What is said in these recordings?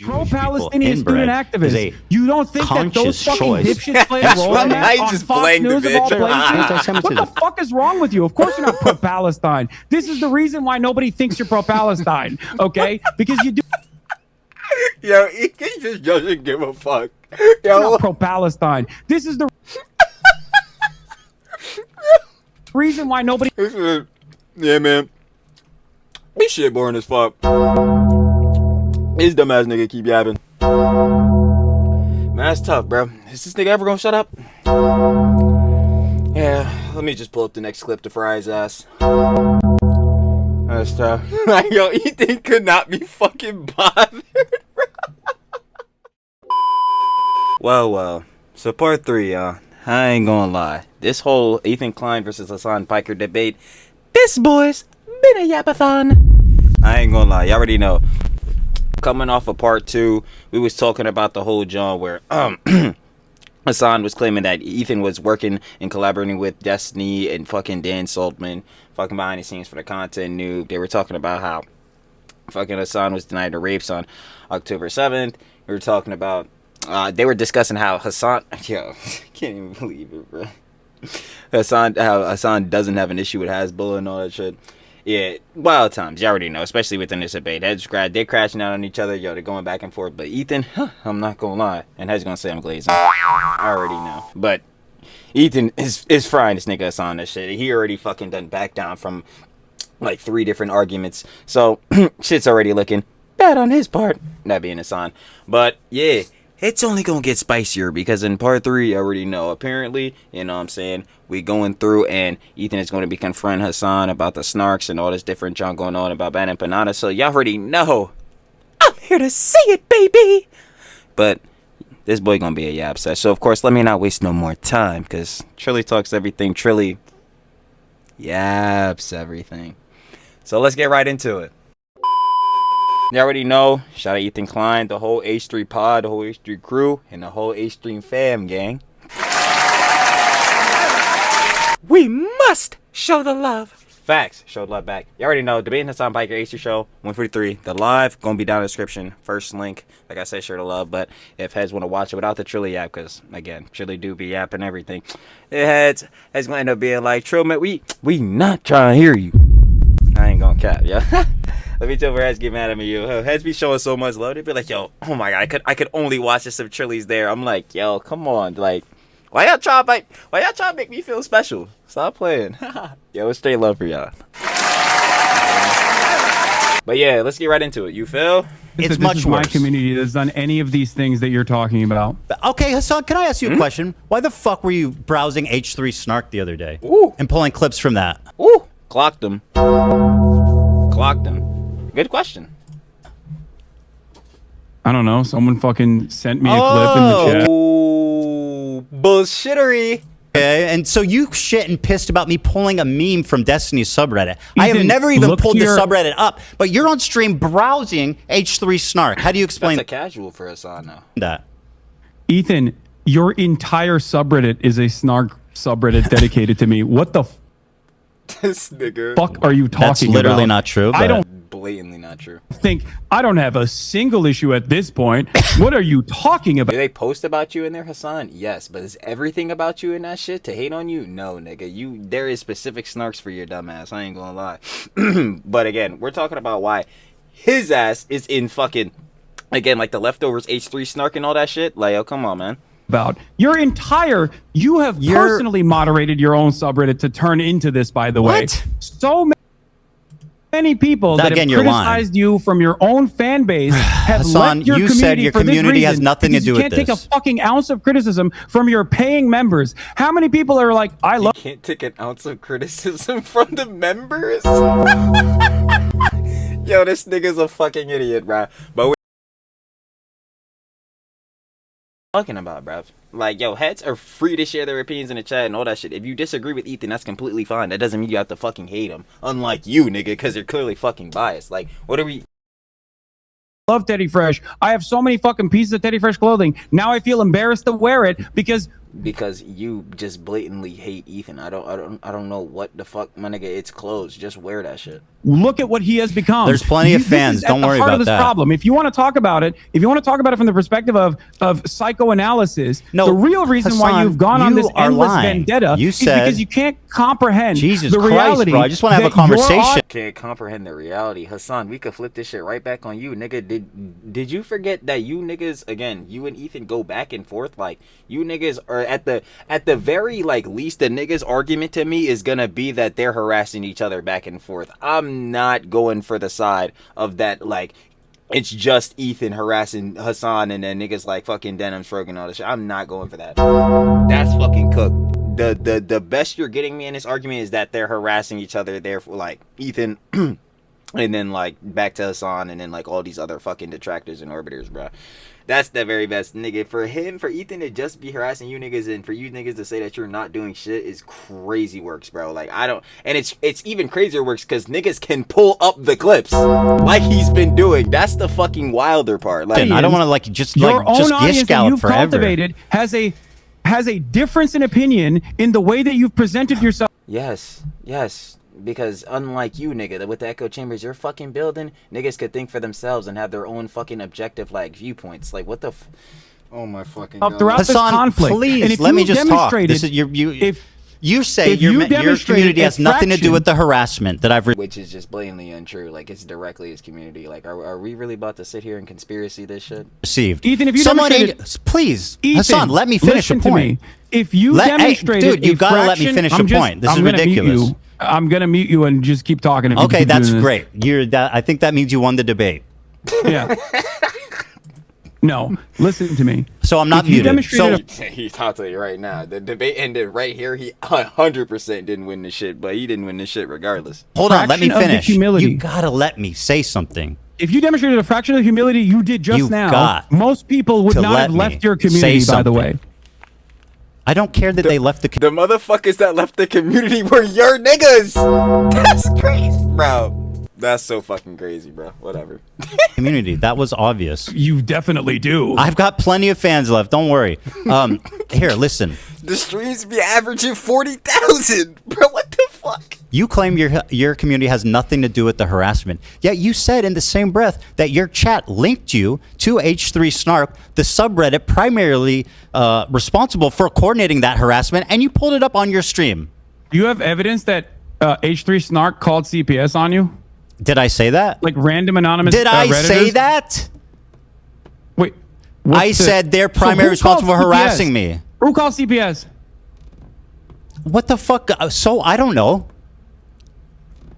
pro-Palestinian student activists. You don't think that those fucking dipshits play a role in that? On Fox News of all places? What the fuck is wrong with you? Of course you're not pro-Palestine. This is the reason why nobody thinks you're pro-Palestine, okay? Because you do. Yo, he just doesn't give a fuck. Yo, you're not pro-Palestine. This is the reason why nobody. Yeah, man. This shit boring as fuck. This dumbass nigga keep yapping. Man, that's tough, bro. Is this nigga ever gonna shut up? Yeah, let me just pull up the next clip to fry his ass. That's tough. Yo, Ethan could not be fucking bothered, bro. Well. So part 3, y'all. I ain't gonna lie. This whole Ethan Klein versus Hasan Piker debate, this boy's been a yapathon. I ain't gonna lie. Y'all already know. Coming off of part 2, we was talking about the whole John where Hasan was claiming that Ethan was working and collaborating with Destiny and fucking Dan Saltman, fucking behind the scenes for the content nuke. They were talking about how fucking Hasan was denied the rapes on October 7th. We were talking about they were discussing how Hasan, yo, can't even believe it, bro. How Hasan doesn't have an issue with Hasbulla and all that shit. Yeah, wild times. You already know, especially within this debate. They're crashing out on each other. Yo, they're going back and forth. But Ethan, I'm not gonna lie, and Hed's gonna say I'm glazing. I already know. But Ethan is frying this nigga Hasan that shit. He already fucking done back down from like 3 different arguments. So shit's already looking bad on his part. That being Hasan. But yeah. It's only gonna get spicier because in part 3, I already know. Apparently, you know what I'm saying, we going through and Ethan is going to be confronting Hasan about the snarks and all this different junk going on about bad Empanada. So y'all already know. I'm here to see it, baby. But this boy gonna be a yap set. So of course, let me not waste no more time because Trilly talks everything. Trilly yaps everything. So let's get right into it. You already know, shout out Ethan Klein, the whole H3 pod, the whole H3 crew, and the whole H3 fam gang. We must show the love. Facts, show the love back. You already know, debating Hasan Piker H3 show, 143. The live, gonna be down in the description. First link, like I said, share the love. But if heads want to watch it without the Trilly app, because again, Trilly do be yapping everything. Heads gonna end up being like, Trill, man, we not trying to hear you. I ain't gonna cap, yeah. Let me tell where Heads get mad at me, yo. Heads be showing so much love. They be like, yo, oh my god, I could only watch this if Trilly's there. I'm like, yo, come on, like, why y'all try to make me feel special? Stop playing. Yo, it's straight love for y'all. But yeah, let's get right into it. You feel? It's much worse. My community that's done any of these things that you're talking about. Okay, Hasan, can I ask you a question? Why the fuck were you browsing H3 Snark the other day? Ooh. And pulling clips from that? Ooh. Clocked him. Good question. I don't know. Someone fucking sent me a clip in the chat. Ooh, bullshittery. Okay, and so you shit and pissed about me pulling a meme from Destiny's subreddit. I have never even pulled the subreddit up, but you're on stream browsing H3 Snark. How do you explain That's a casual for Hasan now. That? Ethan, your entire subreddit is a Snark subreddit dedicated to me. What the this nigga. fuck are you talking about? That's literally not true. I don't blatantly not true. I don't have a single issue at this point. What are you talking about? Do they post about you in there, Hasan? Yes, but is everything about you in that shit to hate on you? No, nigga. There is specific snarks for your dumb ass. I ain't gonna lie. But again, we're talking about why his ass is in fucking, again, like the leftovers H3 snark and all that shit. Like, oh, come on, man. About you have personally moderated your own subreddit to turn into this, by the way. So many people that have criticized you from your own fan base have Hasan, left your you community said your for this community has reason, nothing to do with this. You can't this. take a fucking ounce of criticism from your paying members. How many people are like, I love... You can't take an ounce of criticism from the members? Yo, this nigga's a fucking idiot, bro. But talking about, bruv. Like, yo, heads are free to share their opinions in the chat and all that shit. If you disagree with Ethan, that's completely fine. That doesn't mean you have to fucking hate him. Unlike you, nigga, because you're clearly fucking biased. Like, what are we... love Teddy Fresh. I have so many fucking pieces of Teddy Fresh clothing. Now I feel embarrassed to wear it because because you just blatantly hate Ethan. I don't know what the fuck, my nigga. It's closed. Just wear that shit. Look at what he has become. There's plenty of fans. Don't worry about that. Problem. If you want to talk about it, from the perspective of psychoanalysis, the real reason Hasan, why you've gone on this endless vendetta is because you can't comprehend the reality. Bro, I just want to have a conversation. Can't comprehend the reality. Hasan, we could flip this shit right back on you, nigga. Did you forget that you niggas, again, you and Ethan go back and forth? Like, you niggas are at the very least, the niggas argument to me is gonna be that they're harassing each other back and forth. I'm not going for the side of that, it's just Ethan harassing Hasan and then niggas fucking denim shrugging all this shit. I'm not going for that. That's fucking cooked. The best you're getting me in this argument is that they're harassing each other, therefore Ethan and then back to Hasan and then all these other fucking detractors and orbiters, bro. That's the very best, nigga. For Ethan to just be harassing you niggas and for you niggas to say that you're not doing shit is crazy works, bro. And it's even crazier works because niggas can pull up the clips like he's been doing. That's the fucking wilder part. I don't want to just your own just audience that you've forever. cultivated has a difference in opinion in the way that you've presented yourself. Yes. Because unlike you, nigga, with the echo chambers you're fucking building, niggas could think for themselves and have their own fucking objective viewpoints. What the oh my fucking god. Throughout this conflict, please let me just talk. This is you say your community has nothing to do with the harassment that I've which is just blatantly untrue. It's directly his community. Are we really about to sit here and conspiracy this shit? Received. Ethan, if you please, Ethan, Hasan, let me finish a point. If you demonstrated, dude, you gotta let me finish a point. This is ridiculous. I'm gonna mute you and just keep talking. Okay, that's great. I think that means you won the debate. Yeah. No, listen to me. So I'm not muted. I'll tell you right now, the debate ended right here. He 100% didn't win the shit, but he didn't win the shit regardless. Hold on, let me finish. You gotta let me say something. If you demonstrated a fraction of the humility you did just now, most people would not have left your community, by the way. I don't care that they left the motherfuckers that left the community were your niggas. That's crazy, bro. That's so fucking crazy, bro. Whatever. Community, that was obvious. You definitely do. I've got plenty of fans left. Don't worry. Here, listen. The streams be averaging 40,000, bro. What the fuck? You claim your community has nothing to do with the harassment. Yet you said in the same breath that your chat linked you to H3 Snark, the subreddit primarily responsible for coordinating that harassment, and you pulled it up on your stream. Do you have evidence that H3 Snark called CPS on you? Did I say that? Random anonymous Did I Redditors? say that? Wait. I said they're primarily responsible for harassing me. Who called CPS? What the fuck? So I don't know.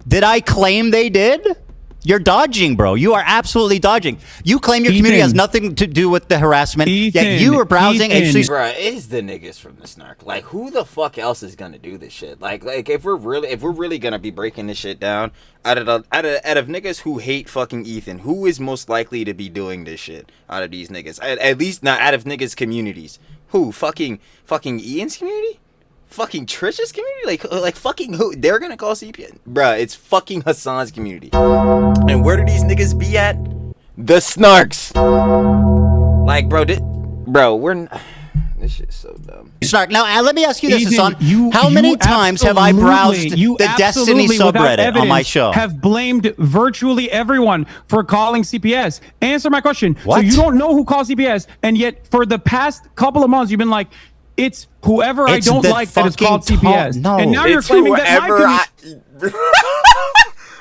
Did I claim they did? You're dodging, bro. You are absolutely dodging. You claim your community has nothing to do with the harassment, yet you were browsing H3. Bro, it's the niggas from the Snark. Who the fuck else is gonna do this shit? If we're really gonna be breaking this shit down, out of niggas who hate fucking Ethan, who is most likely to be doing this shit out of these niggas? At least not out of niggas' communities. Who? Fucking Ian's community? Fucking Trish's community? Like fucking who? They're gonna call CPS? Bruh, it's fucking Hasan's community. And where do these niggas be at? The Snarks. This shit's so dumb. Snark. Now, let me ask you this, Hasan. How many times have I browsed the Destiny subreddit on my show? Have blamed virtually everyone for calling CPS. Answer my question. What? So you don't know who called CPS, and yet for the past couple of months, you've been like, it's whoever I don't like that is called CPS. No. And now you're claiming that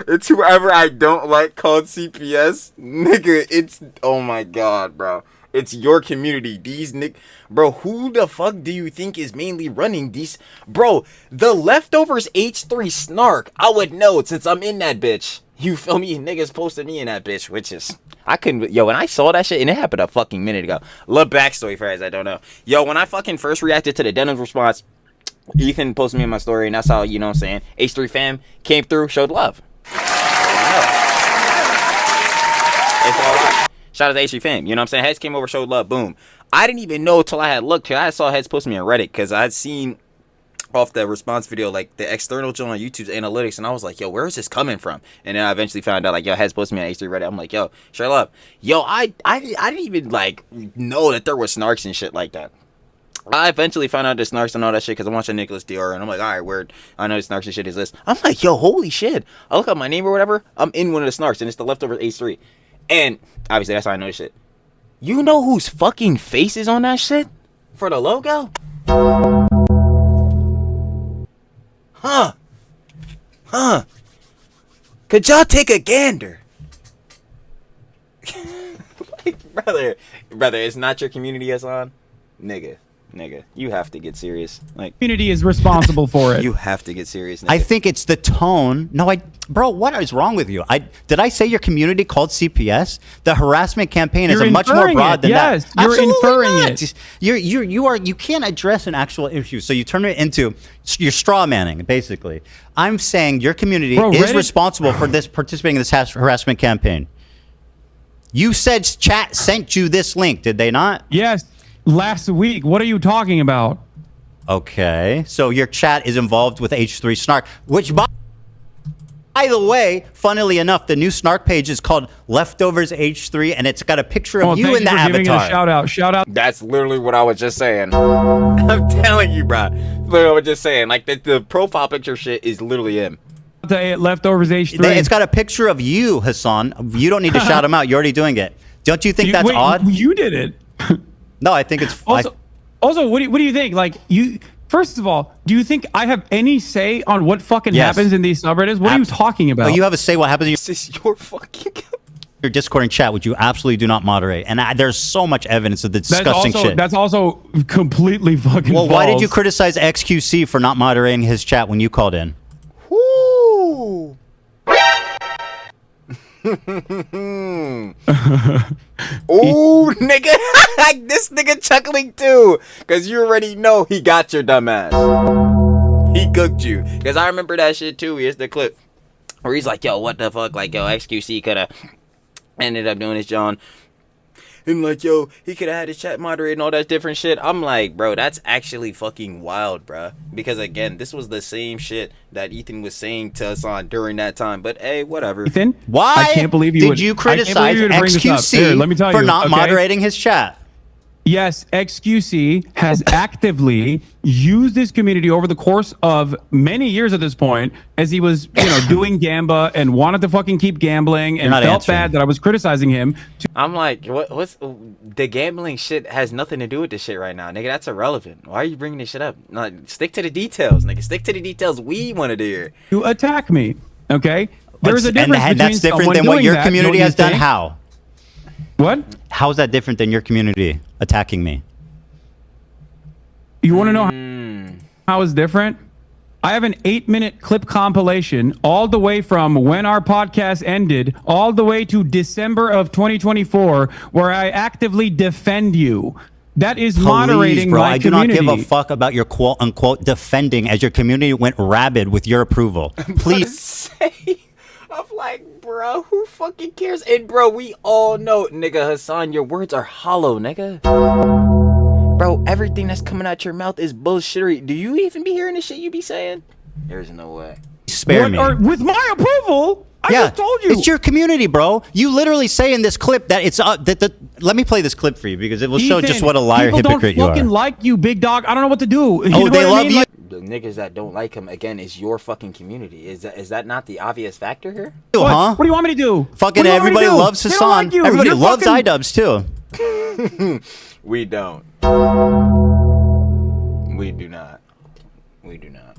it's whoever I don't like called CPS. Nigga, it's... Oh my god, bro. It's your community. These bro, who the fuck do you think is mainly running these? Bro, the leftovers H3 Snark. I would know since I'm in that bitch. You feel me? Niggas posted me in that bitch, which is... I couldn't... Yo, when I saw that shit, and it happened a fucking minute ago. Little backstory for guys I don't know. Yo, when I fucking first reacted to the Denim's response, Ethan posted me in my story, and that's how, you know what I'm saying, H3 fam came through, showed love. It's all right. Shout out to H3 fam, you know what I'm saying? Heads came over, showed love, boom. I didn't even know till I had looked. I saw Heads post me on Reddit, because I'd seen off the response video, the external joint on YouTube's analytics, and I was like, yo, where is this coming from? And then I eventually found out, yo, Heads posted me on H3 Reddit. I'm like, yo, share love. Yo, I didn't even, know that there was Snarks and shit like that. I eventually found out the Snarks and all that shit because I'm watching Nicholas Dior and I'm like, all right, word. I know the Snarks and shit is this. I'm like, yo, holy shit. I look up my name or whatever. I'm in one of the Snarks and it's the leftover H3. And obviously that's how I know this shit. You know whose fucking face is on that shit? For the logo? Huh. Could y'all take a gander? Like, brother, it's not your community, Hasan. Nigga, you have to get serious. Like, community is responsible for it. You have to get serious, nigga. I think it's the tone. No, bro, what is wrong with you? Did I say your community called CPS? The harassment campaign is much more broad than that. Yes, you're inferring it. You can't address an actual issue, so you turn it into you're straw manning, basically. I'm saying your community is responsible for participating in this harassment campaign. You said chat sent you this link, did they not? Yes, last week. What are you talking about? Okay, so your chat is involved with H3 Snark, which by the way, funnily enough, the new Snark page is called Leftovers H3, and it's got a picture of you in the avatar. Shout out. That's literally what I was just saying. I'm telling you, bro. Literally, I was just saying. Like, the profile picture shit is literally him. The Leftovers H3. It's got a picture of you, Hasan. You don't need to shout him out. You're already doing it. Don't you think that's odd? You did it. No, I think it's also, what do you think? Like, first of all, do you think I have any say on what fucking happens in these subreddits? What are you talking about? No, you have a say what happens in This is your fucking your Discord and chat, which you absolutely do not moderate. And there's so much evidence of the disgusting shit. That's also completely fucking false. Why did you criticize XQC for not moderating his chat when you called in? Woo! Ooh, nigga. This nigga chuckling too. Because you already know he got your dumb ass. He cooked you. Because I remember that shit too. Here's the clip where he's like, yo, what the fuck? Like, yo, XQC could have ended up doing this, John. And like, yo, he could have had his chat moderated and all that different shit. I'm like, bro, that's actually fucking wild, bro. Because again, this was the same shit that Ethan was saying to Hasan during that time. But hey, whatever. Ethan, why I can't believe you did you criticize XQC for not moderating his chat? Yes, XQC has actively used this community over the course of many years at this point, as he was, doing Gamba and wanted to fucking keep gambling and felt bad that I was criticizing him. I'm like, what's the gambling shit has nothing to do with this shit right now, nigga. That's irrelevant. Why are you bringing this shit up? No, stick to the details, nigga. Stick to the details we wanted to hear. You attack me, okay? There's a difference between that's different than what your community has done. How? What? How is that different than your community attacking me? You want to know how it's different? I have an 8-minute clip compilation all the way from when our podcast ended all the way to December of 2024 where I actively defend you. That is moderating bro, my community. I do not give a fuck about your quote-unquote defending as your community went rabid with your approval. Please. I'm like, bro, who fucking cares? And bro, we all know, nigga, Hasan, your words are hollow, nigga. Bro, everything that's coming out your mouth is bullshittery. Do you even be hearing the shit you be saying? There's no way. Spare me. With my approval? I just told you. It's your community, bro. You literally say in this clip that it's let me play this clip for you because it will show just what a liar hypocrite you are. People don't fucking like you, big dog. I don't know what to do. They love you. The niggas that don't like him, again, is your fucking community. Is that not the obvious factor here? Huh? What do you want me to do? Fucking everybody loves Hasan. Everybody loves iDubbbz too. We don't. We do not. We do not.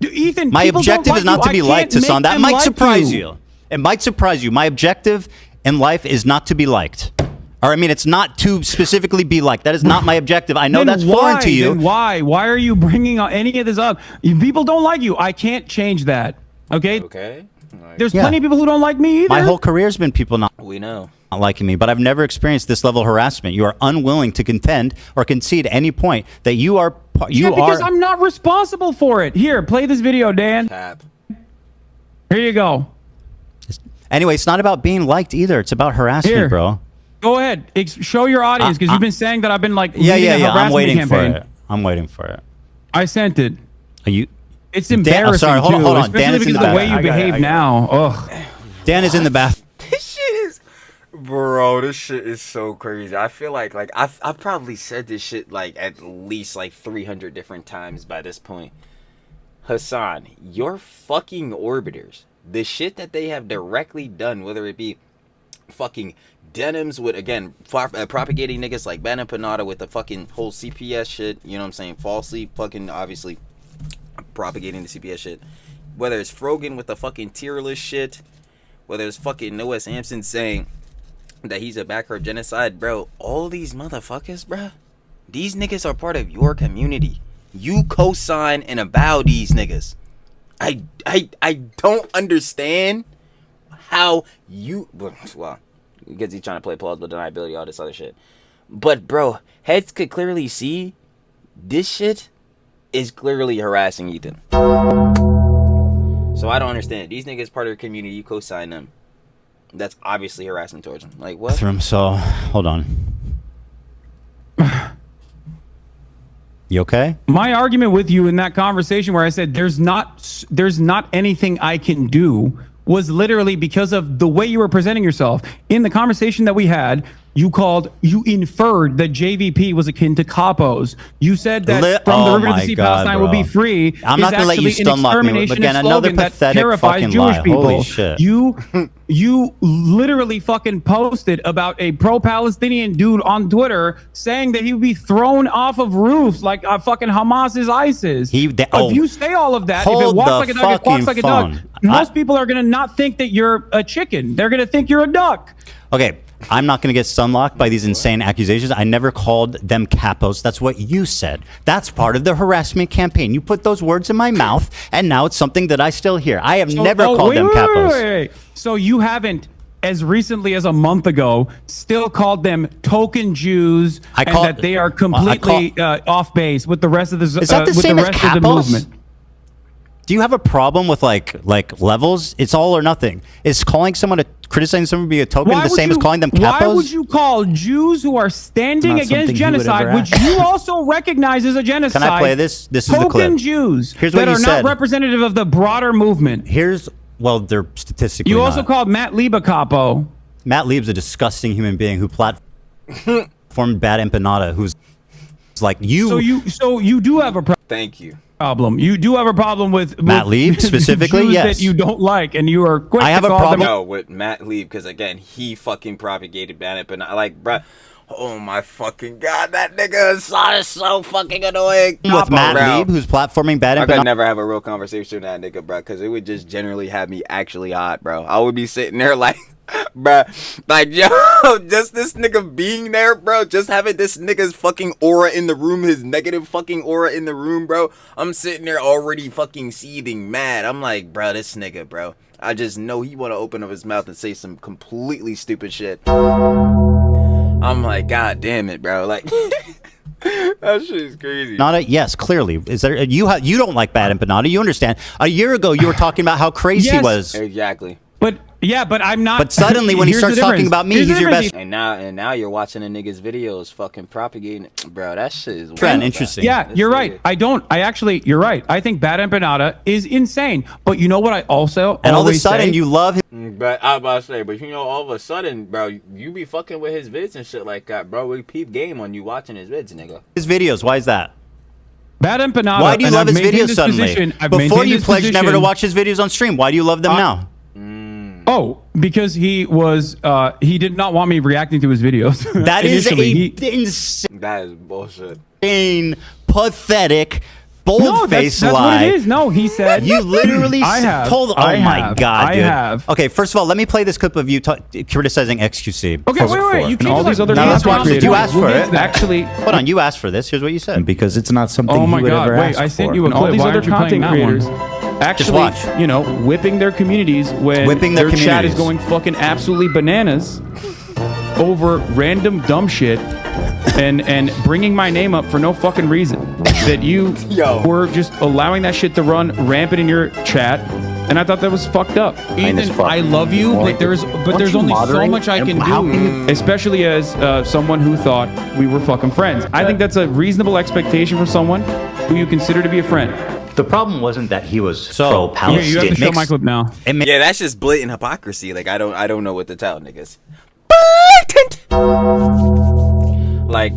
Ethan, my objective is not to be liked, Hasan. That might surprise you. It might surprise you. My objective in life is not to be liked. Or I mean, it's not to specifically be liked. That is not my objective. I know that's foreign to you. Then why? Why are you bringing any of this up? People don't like you. I can't change that. Okay? Okay. There's plenty of people who don't like me either. My whole career's been people not liking me, but I've never experienced this level of harassment. You are unwilling to contend or concede at any point that you are because I'm not responsible for it. Here, play this video, Dan. Here you go. Anyway, it's not about being liked either. It's about harassment, bro. Go ahead. Show your audience because you've been saying that I've been like I'm waiting for it. I'm waiting for it. I sent it. Are you? It's embarrassing. Sorry, hold on. Dan is in the bathroom. The way you behave now. Ugh. Dan is in the bathroom. This shit is, Bro, this shit is so crazy. I feel like I've probably said this shit like at least like 300 different times by this point. Hasan, your fucking orbiters, the shit that they have directly done, whether it be fucking denims with, again, propagating niggas like Empanada with the fucking whole CPS shit, you know what I'm saying, falsely fucking obviously propagating the CPS shit, whether it's Frogan with the fucking tier list shit, whether it's fucking Noah Sampson saying that he's a backer of genocide, bro, all these motherfuckers, bro, these niggas are part of your community. You co-sign and avow these niggas. I don't understand how you, well, because he's trying to play plausible deniability, all this other shit. But bro, heads could clearly see this shit is clearly harassing Ethan. So I don't understand. These niggas part of your community, you co-sign them. That's obviously harassment towards them. Like what? So hold on. You okay? My argument with you in that conversation where I said there's not anything I can do was literally because of the way you were presenting yourself. In the conversation that we had, you inferred that JVP was akin to capos. You said that from the river to the sea, Palestine will be free. I'm not gonna let you stun lock me again. Another pathetic fucking Jewish lie. People. Holy shit. You literally fucking posted about a pro-Palestinian dude on Twitter saying that he would be thrown off of roofs like fucking Hamas is ISIS. If you say all of that, if it walks like a duck, it quacks like a duck, most people are gonna not think that you're a chicken. They're gonna think you're a duck. Okay. I'm not going to get stunlocked by these insane accusations. I never called them capos. That's what you said. That's part of the harassment campaign. You put those words in my mouth, and now it's something that I still hear. I have never called them capos. Wait. So you haven't, as recently as a month ago, still called them token Jews that they are completely off base with the rest of the Is that the same as capos? Of the movement. Do you have a problem with like levels? It's all or nothing. Is criticizing someone being a token the same as calling them capos? Why would you call Jews who are standing against genocide, which you also recognize as a genocide? Can I play this? This is the clip. Token Jews that are not representative of the broader movement. They're statistically You also called Matt Lieb a capo. Matt Lieb's a disgusting human being who platformed Bad Empanada, who's like you. So you do have a problem. Thank you. You do have a problem with Matt Lieb specifically, Jews yes. that you don't like, and you are quick I have to a call problem. them. No, with Matt Lieb, because again, he fucking propagated Bad Empanada. Like, bruh, oh my fucking god, that nigga is so fucking annoying. With Matt Lieb, who's platforming Bad Empanada. I could never have a real conversation with that nigga, bruh, because it would just generally have me actually hot, bro. I would be sitting there like, bruh, like, yo, just this nigga being there, bro, just having this nigga's fucking aura in the room, his negative fucking aura in the room, bro. I'm sitting there already fucking seething mad. I'm like, bro, this nigga, bro, I just know he want to open up his mouth and say some completely stupid shit. I'm like, god damn it, bro, like that shit is crazy. Yes, clearly. Is there you don't like Bad Empanada? You understand? A year ago, you were talking about how crazy he was. Exactly. But I'm not. But suddenly, when he starts talking about me, he's your best. And now you're watching a nigga's videos, fucking propagating, bro. That shit is trend. Interesting. Yeah, you're right. You're right. I think Bad Empanada is insane. But you know what? I also and all of a sudden you love him. But I was about to say, but you know, all of a sudden, bro, you be fucking with his vids and shit like that, bro. We peep game on you watching his vids, nigga. His videos. Why is that? Bad Empanada. Why do you love his videos suddenly? Before you pledged never to watch his videos on stream. Why do you love them now? Oh, because he did not want me reacting to his videos. That is insane. That is bullshit. Pathetic, bold-faced lie. That's what it is. No, he said. You literally told. Oh my god, dude. I have. Okay, first of all, let me play this clip of you criticizing XQC. Okay, wait. You can't all these other you asked for it. Actually, hold on. You asked for this. Here's what you said. Because it's not something he would ever ask for. I sent you a clip. All these other content creators. Actually, whipping their communities when their chat is going fucking absolutely bananas over random dumb shit and bringing my name up for no fucking reason. That you were just allowing that shit to run rampant in your chat, and I thought that was fucked up. Ethan, I love you, but there's only so much I can do, especially as someone who thought we were fucking friends. I think that's a reasonable expectation from someone who you consider to be a friend. The problem wasn't that he was so Palestinian. You have to show my clip now. Yeah, that's just blatant hypocrisy. Like I don't know what to tell niggas. content. Like,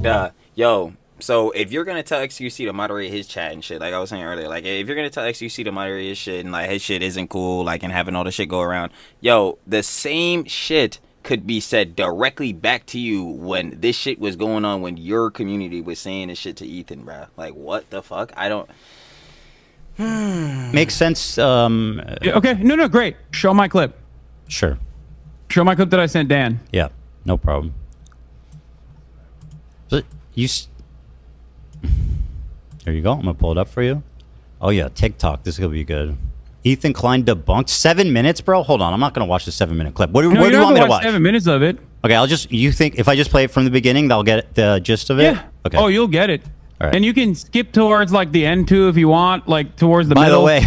yo. So if you're gonna tell XQC to moderate his chat and shit, like I was saying earlier, like if you're gonna tell XQC to moderate his shit and like his shit isn't cool, like and having all the shit go around, yo, the same shit could be said directly back to you when this shit was going on, when your community was saying this shit to Ethan, bro. Like, what the fuck? I don't. Makes sense. Okay, no, great. Show my clip. Sure. Show my clip that I sent Dan. Yeah, no problem. But there you go. I'm gonna pull it up for you. Oh yeah, TikTok. This is gonna be good. Ethan Klein debunked 7 minutes, bro. Hold on, I'm not gonna watch the 7 minute clip. What do you want me to watch? 7 minutes of it. Okay, you think if I just play it from the beginning, they'll get the gist of it? Yeah. Okay. Oh, you'll get it. All right. And you can skip towards like the end too if you want, like towards the middle. By the way,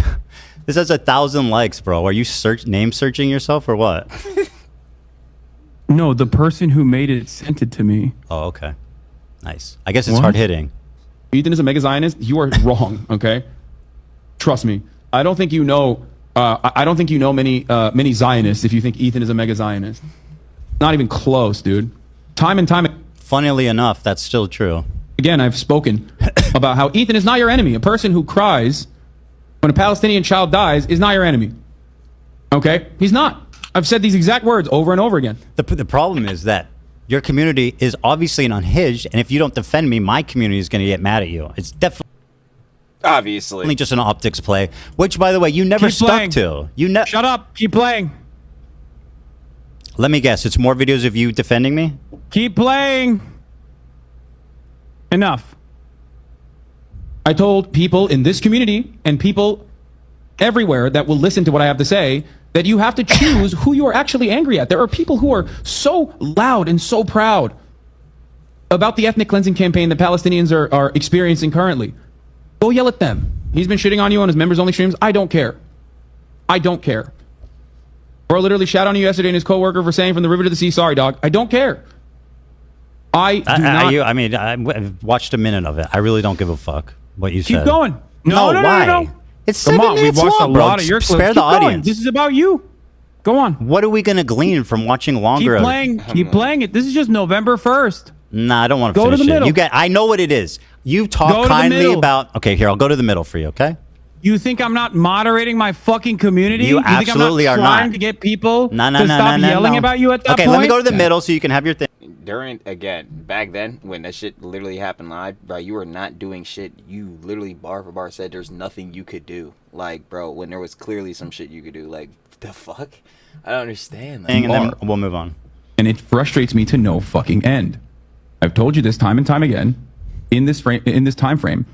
this has 1,000 likes, bro. Are you name searching yourself or what? No, the person who made it sent it to me. Oh, okay. Nice. I guess it's hard hitting. Ethan is a mega Zionist. You are wrong. Okay, trust me. I don't think you know. I don't think you know many Zionists if you think Ethan is a mega Zionist. Not even close, dude. Time and time. Funnily enough, that's still true. Again, I've spoken about how Ethan is not your enemy. A person who cries when a Palestinian child dies is not your enemy. Okay, he's not. I've said these exact words over and over again. The problem is that your community is obviously unhinged, and if you don't defend me, my community is going to get mad at you. It's definitely Obviously just an optics play, which, by the way, you never stuck to. Shut up. Keep playing. Let me guess. It's more videos of you defending me? Keep playing. Enough. I told people in this community and people everywhere that will listen to what I have to say that you have to choose who you are actually angry at. There are people who are so loud and so proud about the ethnic cleansing campaign that Palestinians are experiencing currently. Go yell at them. He's been shitting on you on his members-only streams. I don't care. I don't care. Bro literally shot on you yesterday and his coworker for saying from the river to the sea, sorry, dog. I don't care. I watched a minute of it. I really don't give a fuck what you said. Keep going. No. It's 7 minutes we've watched long, a lot of your clips. Spare the audience. This is about you. Go on. What are we going to glean from watching longer? Keep playing it. This is just November 1st. Nah, I don't want to finish Go to the middle. I know what it is. You talk kindly about... Okay, here, I'll go to the middle for you, okay? You think I'm not moderating my fucking community? You absolutely think I'm not trying to get people to stop yelling about you at that point? Okay, let me go to the middle so you can have your thing. Back then, when that shit literally happened live, bro, you were not doing shit. You literally bar for bar said there's nothing you could do. Like, bro, when there was clearly some shit you could do. Like, the fuck? I don't understand. Like, and then we'll move on. And it frustrates me to no fucking end. I've told you this time and time again in this time frame.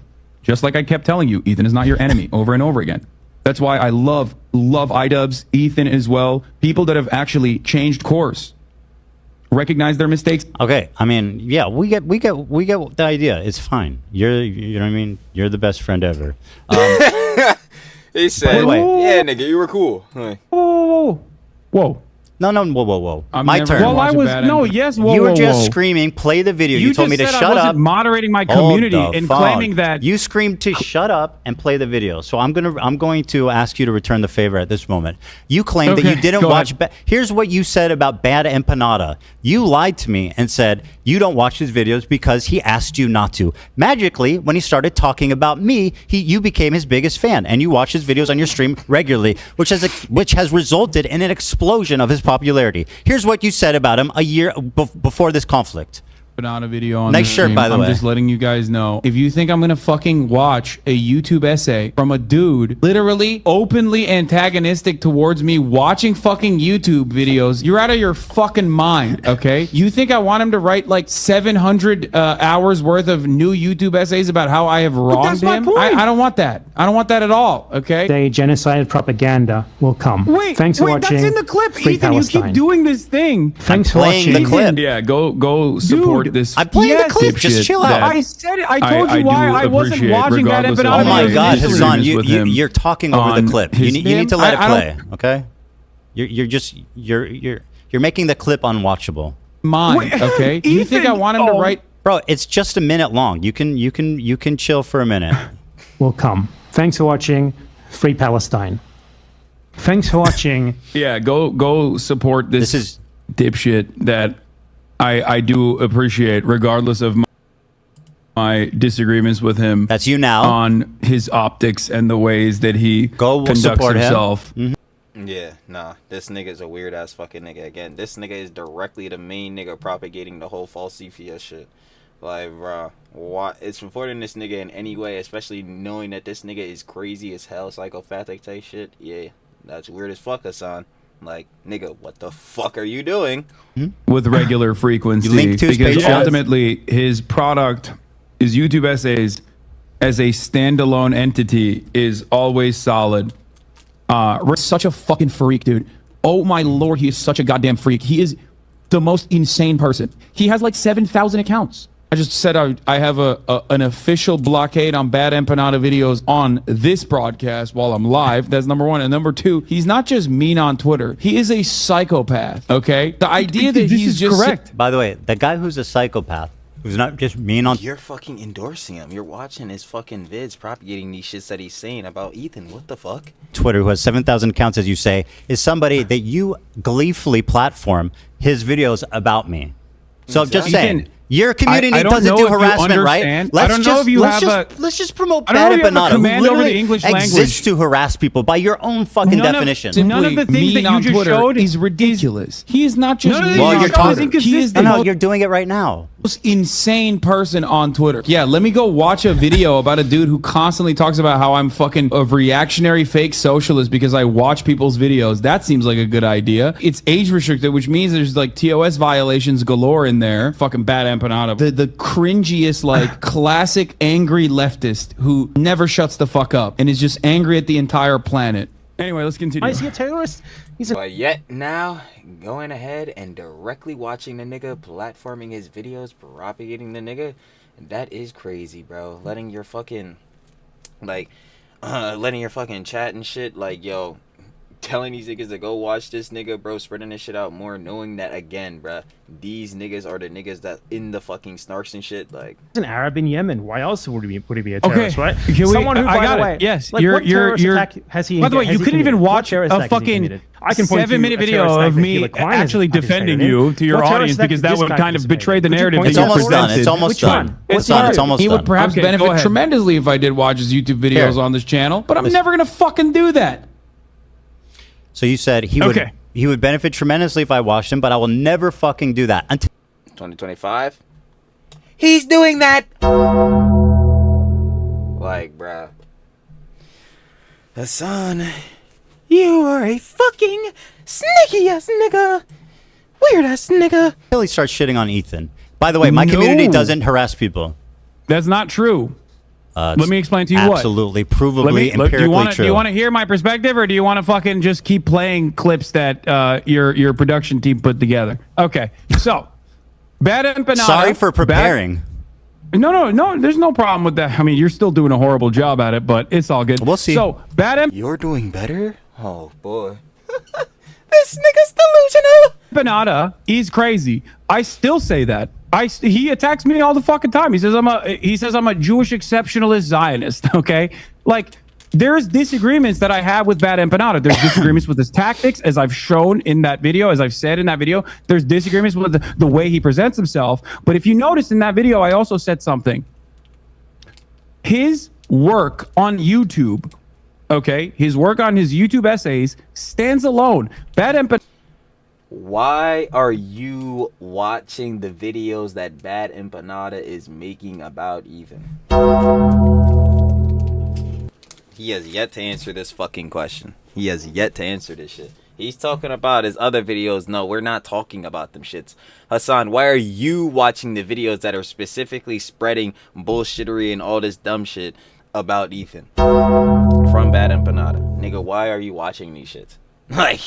Just like I kept telling you, Ethan is not your enemy over and over again. That's why I love iDubbbz, Ethan as well. People that have actually changed course, recognize their mistakes. Okay, I mean, yeah, we get the idea. It's fine. You know what I mean? You're the best friend ever. He said, "Yeah, nigga, you were cool." Whoa. No, whoa. My turn. Well, I was you were just screaming, play the video. You told me to shut up. I wasn't moderating my community and claiming that you screamed to shut up and play the video. So I'm going to ask you to return the favor at this moment. You claimed that you didn't watch. Here's what you said about bad Empanada. You lied to me and said you don't watch his videos because he asked you not to. Magically, when he started talking about me, you became his biggest fan and you watch his videos on your stream regularly, which has resulted in an explosion of his popularity. Here's what you said about him a year before this conflict. Banana video on nice shirt, by the way. I'm just letting you guys know. If you think I'm gonna fucking watch a YouTube essay from a dude literally openly antagonistic towards me watching fucking YouTube videos, you're out of your fucking mind, okay? You think I want him to write like 700 hours worth of new YouTube essays about how I have wronged him? I don't want that. I don't want that at all, okay? Day genocide propaganda will come. Thanks for watching. That's in the clip, Free Ethan. Palestine. You keep doing this thing. Thanks for watching. The clip. Yeah, go support this. I'm playing the clip. Just chill out. I said it. I told you why I wasn't watching that Empanada. Oh my God, Hasan, you're talking over the clip. You need to let it play, okay? You're making the clip unwatchable. Okay? You think I want him to write? Bro, it's just a minute long. You can chill for a minute. Will come. Thanks for watching. Free Palestine. Thanks for watching. Yeah, go support this dipshit that I do appreciate, regardless of my disagreements with him. That's you now. On his optics and the ways that he conducts himself. Yeah, nah. This nigga's a weird ass fucking nigga. Again, this nigga is directly the main nigga propagating the whole false CFS shit. Like, bro, why? It's supporting this nigga in any way, especially knowing that this nigga is crazy as hell, psychopathic type shit. Yeah, that's weird as fuck, Hasan. Like, nigga, what the fuck are you doing? With regular frequency. Because ultimately, his product, his YouTube essays, as a standalone entity, is always solid. Rick's such a fucking freak, dude. Oh my lord, he is such a goddamn freak. He is the most insane person. He has like 7,000 accounts. I just said I have an official blockade on bad Empanada videos on this broadcast while I'm live. That's number one. And number two, he's not just mean on Twitter. He is a psychopath, okay? The idea that he's just... correct. By the way, the guy who's a psychopath, who's not just mean on... You're fucking endorsing him. You're watching his fucking vids propagating these shits that he's saying about Ethan. What the fuck? Twitter, who has 7,000 accounts, as you say, is somebody that you gleefully platform his videos about me. So I'm just saying... Your community doesn't do harassment, right? Let's just promote bad Empanada, who literally exists to harass people by your own fucking definition. None of the things that you just showed is ridiculous. He is not just you're doing it right now. Most insane person on Twitter. Yeah, let me go watch a video about a dude who constantly talks about how I'm fucking a reactionary fake socialist because I watch people's videos. That seems like a good idea. It's age restricted, which means there's like TOS violations galore in there. Fucking bad Empanada. The cringiest, like, classic angry leftist who never shuts the fuck up and is just angry at the entire planet. Anyway, let's continue. Is he a terrorist? But yet now, going ahead and directly watching the nigga, platforming his videos, propagating the nigga, that is crazy, bro. Letting your fucking, like, letting your fucking chat and shit, like, yo, telling these niggas to go watch this nigga, bro, spreading this shit out more, knowing that, again, bro, these niggas are the niggas that in the fucking snarks and shit, like. He's an Arab in Yemen. Why else would he be a terrorist, right? Someone who, by the way, yes, like, you're has he? By the way, you couldn't even watch a fucking 7-minute video of me actually defending you to your audience because that would kind of betray the narrative that you presented. It's almost done. It's almost done. He would perhaps benefit tremendously if I did watch his YouTube videos on this channel, but I'm never gonna fucking do that. So you said he would benefit tremendously if I watched him, but I will never fucking do that until 2025. He's doing that. Like, bruh, Hasan, you are a fucking sneaky ass nigga, weird ass nigga. Until he starts shitting on Ethan. By the way, my community doesn't harass people. That's not true. Let me explain to you absolutely, provably, empirically true. Do you want to hear my perspective, or do you want to fucking just keep playing clips that your production team put together? Okay, so bad Empanada. Sorry for preparing. No. There's no problem with that. I mean, you're still doing a horrible job at it, but it's all good. We'll see. So You're doing better. Oh boy, this nigga's delusional. Empanada is crazy. I still say that. He attacks me all the fucking time. He says I'm a Jewish exceptionalist Zionist. Okay, like there's disagreements that I have with bad Empanada. There's disagreements with his tactics, as I've shown in that video, as I've said in that video. There's disagreements with the way he presents himself. But if you notice in that video, I also said something. His work on YouTube, okay, his work on his YouTube essays stands alone. Bad Empanada. Why are you watching the videos that Bad Empanada is making about Ethan? He has yet to answer this fucking question. He has yet to answer this shit. He's talking about his other videos. No, we're not talking about them shits. Hasan, why are you watching the videos that are specifically spreading bullshittery and all this dumb shit about Ethan? From Bad Empanada. Nigga, why are you watching these shits? Like...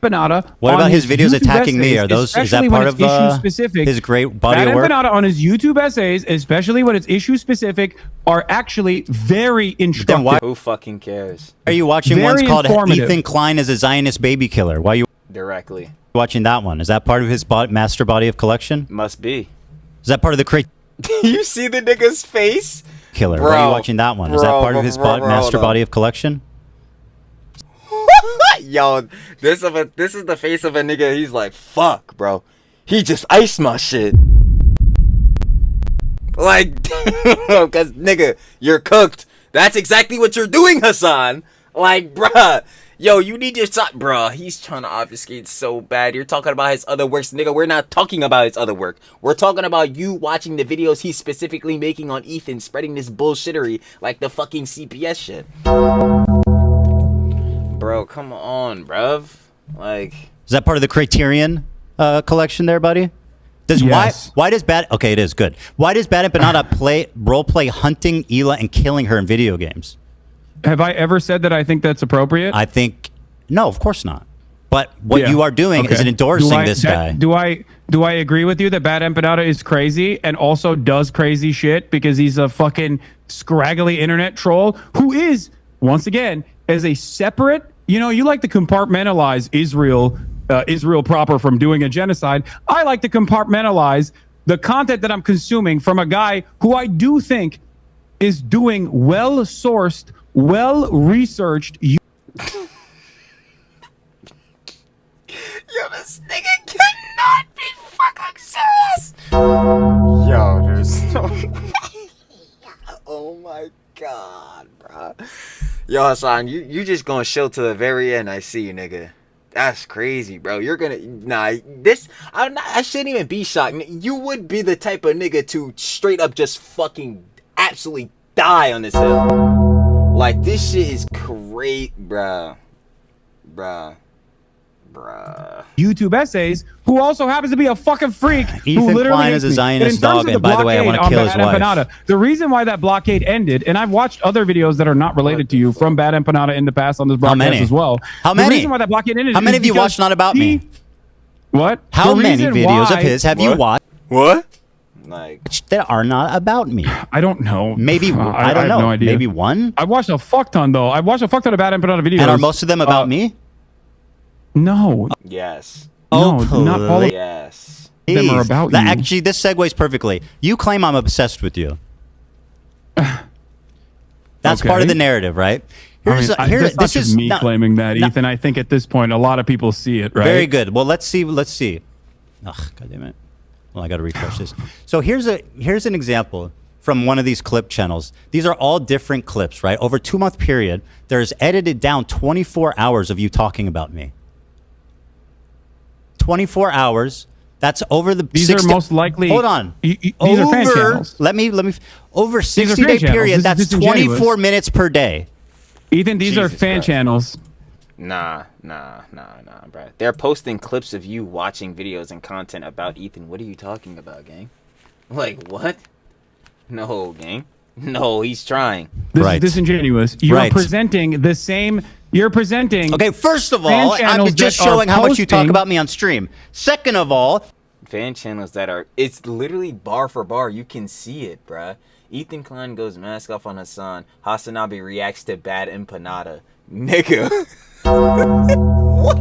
Empanada. What about his videos attacking me? Are those, is that part of his great body of work? Empanada on his YouTube essays, especially when it's issue specific, are actually very instructive. Who fucking cares? Are you watching ones called Ethan Klein is a Zionist baby killer? Why are you directly watching that one? Is that part of his master body of collection? Must be. Is that part of the You see the nigga's face? Killer. Why are you watching that one? Is that part of his master body of collection? Yo, this is the face of a nigga. He's like, fuck, bro. He just iced my shit. Like, because, nigga, you're cooked. That's exactly what you're doing, Hasan. Like, bruh. Yo, you need your shot. Bruh, he's trying to obfuscate so bad. You're talking about his other works. Nigga, we're not talking about his other work. We're talking about you watching the videos he's specifically making on Ethan, spreading this bullshittery like the fucking CPS shit. Bro, come on, bruv. Like... Is that part of the Criterion collection there, buddy? Yes. Why does Bad... Okay, it is good. Why does Bad Empanada role play hunting Hila and killing her in video games? Have I ever said that I think that's appropriate? I think... No, of course not. But what you are doing is endorsing this guy. Do I agree with you that Bad Empanada is crazy and also does crazy shit because he's a fucking scraggly internet troll who is, once again, as a separate... You know, you like to compartmentalize Israel proper from doing a genocide. I like to compartmentalize the content that I'm consuming from a guy who I do think is doing well-sourced, well-researched... Yo, this nigga cannot be fucking serious! Yo, there's no... Oh my god, bro. Yo, Hasan, you just gonna chill to the very end. I see you, nigga. That's crazy, bro. You're gonna... Nah, I shouldn't even be shocked. You would be the type of nigga to straight up just fucking absolutely die on this hill. Like, this shit is great, bruh. YouTube essays, who also happens to be a fucking freak. Ethan Klein is a Zionist dog, and by the way, I want to kill his wife. Empanada, the reason why that blockade ended, and I've watched other videos that are not related to you from Bad Empanada in the past on this broadcast as well. How many? The reason why that blockade ended. How many have you watched Not About Me? What? How many videos of his have you watched? What? Like, that are not about me. I don't know. Maybe I don't know. Have no idea. Maybe one. I've watched a fuck ton though. I've watched a fuck ton of Bad Empanada videos. And are most of them about me? No. Yes. No, not all of yes. them are about you. Actually, this segues perfectly. You claim I'm obsessed with you. That's part of the narrative, right? This is me claiming that, Ethan. I think at this point, a lot of people see it, right? Very good. Well, let's see. Ugh, God damn it. Well, I got to refresh this. So here's an example from one of these clip channels. These are all different clips, right? Over a 2-month period, there's edited down 24 hours of you talking about me. 24 hours. That's over the... These are most likely... Hold on. These are fan channels. Let me... Over 60-day period, that's 24 minutes per day. Ethan, these are fan channels. Nah, bro. They're posting clips of you watching videos and content about Ethan. What are you talking about, gang? Like, what? No, gang. No, he's trying. This is disingenuous. You're presenting the same... You're presenting... Okay, first of all, I'm just showing how much you talk about me on stream. Second of all... Fan channels that are... It's literally bar for bar. You can see it, bruh. Ethan Klein goes mask off on Hasan. Hasanabi reacts to Bad Empanada. Nigga. What?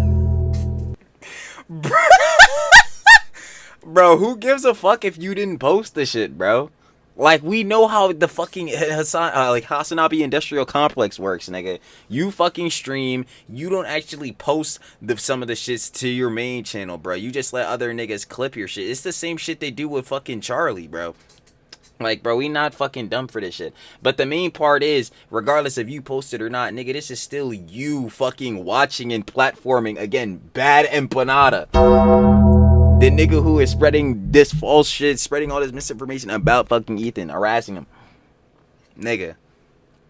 Bro, who gives a fuck if you didn't post the shit, bro? Like, we know how the fucking Hasanabi industrial complex works, nigga. You fucking stream. You don't actually post some of the shits to your main channel, bro. You just let other niggas clip your shit. It's the same shit they do with fucking Charlie, bro. Like, bro, we not fucking dumb for this shit. But the main part is, regardless if you post it or not, nigga, this is still you fucking watching and platforming, again, Bad Empanada. The nigga who is spreading this false shit, spreading all this misinformation about fucking Ethan, harassing him. Nigga,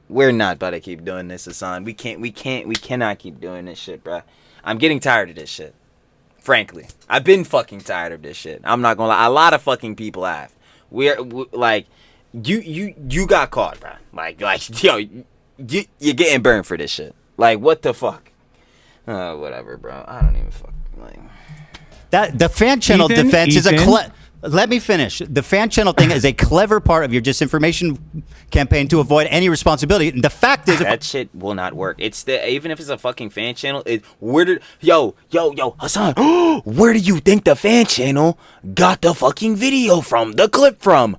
we're not about to keep doing this, Hasan. We cannot keep doing this shit, bro. I'm getting tired of this shit. Frankly, I've been fucking tired of this shit. I'm not gonna lie. A lot of fucking people have. We're like, you got caught, bro. Like, yo, you're getting burned for this shit. Like, what the fuck? Whatever, bro. I don't even fuck like. That the fan channel defense is a. Let me finish. The fan channel thing is a clever part of your disinformation campaign to avoid any responsibility. And the fact is, that shit will not work. It's even if it's a fucking fan channel. Yo, Hasan, where do you think the fan channel got the fucking video from? The clip from?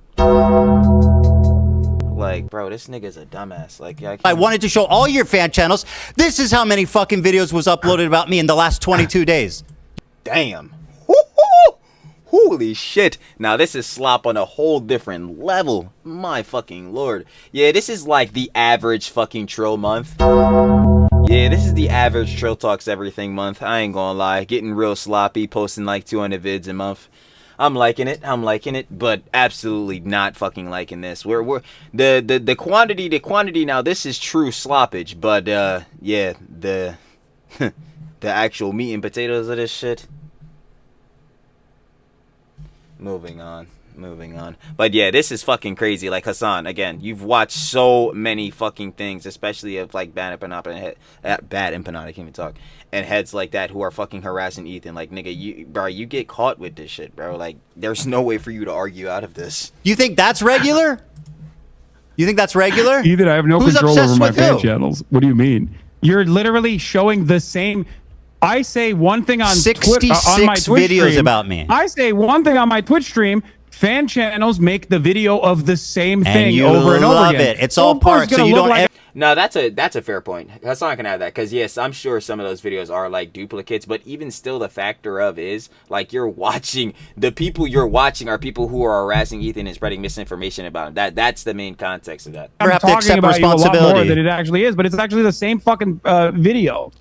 Like, bro, this nigga's a dumbass. Like, I wanted to show all your fan channels. This is how many fucking videos was uploaded about me in the last 22 days. Damn. Holy shit. Now, this is slop on a whole different level. My fucking lord. Yeah, this is like the average fucking Trill month. Yeah, this is the average Trill Talks Everything month. I ain't gonna lie. Getting real sloppy, posting like 200 vids a month. I'm liking it, but absolutely not fucking liking this. We're the quantity now, this is true sloppage, but yeah, the the actual meat and potatoes of this shit. Moving on. But yeah, this is fucking crazy. Like, Hasan, again, you've watched so many fucking things, especially of like bad Empanada, I can't even talk, and heads like that who are fucking harassing Ethan. Like, nigga, you get caught with this shit, bro. Like, there's no way for you to argue out of this. You think that's regular? Ethan, I have no control over my fan channels. What do you mean? You're literally showing the same. I say one thing on 66 on my Twitch videos stream. about me. I say one thing on my Twitch stream. Fan channels make the video of the same thing you over and over love again. It. It's all parts, so you don't. Like no, that's a fair point. Hasan can have that, because yes, I'm sure some of those videos are like duplicates, but even still, the factor of is like you're watching, the people you're watching are people who are harassing Ethan and spreading misinformation about him. That's the main context of that. I'm talking about you a lot more than it actually is, but it's actually the same fucking video.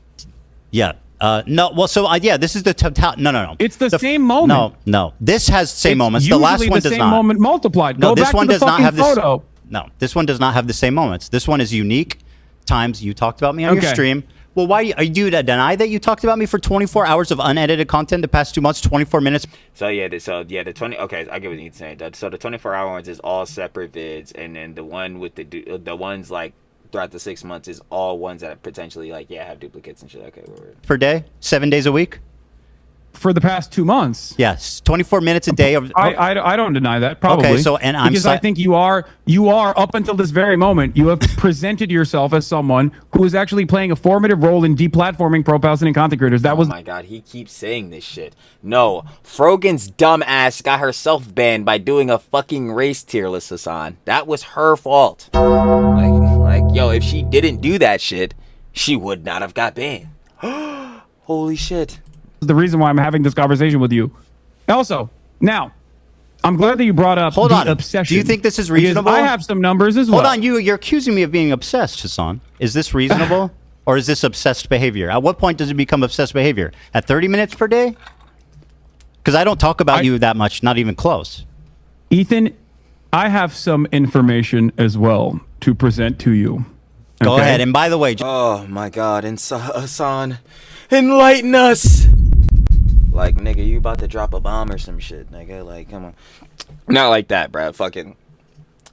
Yeah. No, well, so yeah, this is the no. It's the same moment. No. This has same moments. The last one does not. The same moment multiplied. No, Go this back one to the does not have photo. No, this one does not have the same moments. This one is unique. Times you talked about me on your stream. Well, why are you deny that you talked about me for 24 hours of unedited content the past 2 months, 24 minutes? The 20. Okay, I get what you're saying. So the 24-hour ones is all separate vids, and then the one with the ones like throughout the 6 months is all ones that potentially like have duplicates and shit. Okay, per day, 7 days a week. For the past 2 months. Yes, 24 minutes a day. I don't deny that. Probably. Okay, so because I think you are up until this very moment. You have presented yourself as someone who is actually playing a formative role in deplatforming pro-Palestinian content creators. That was. Oh my god, he keeps saying this shit. No, Frogan's dumb ass got herself banned by doing a fucking race tier list, Hasan. That was her fault. Like, yo, if she didn't do that shit, she would not have got banned. Holy shit. The reason why I'm having this conversation with you. Also, now, I'm glad that you brought up the obsession. Do you think this is reasonable? I have some numbers as well. Hold on, you're accusing me of being obsessed, Hasan. Is this reasonable? Or is this obsessed behavior? At what point does it become obsessed behavior? At 30 minutes per day? Because I don't talk about you that much, not even close. Ethan, I have some information as well to present to you. Go ahead. And by the way... Oh, my God. And Hasan, enlighten us! Like, nigga, you about to drop a bomb or some shit, nigga. Like, come on. Not like that, bro. Fucking,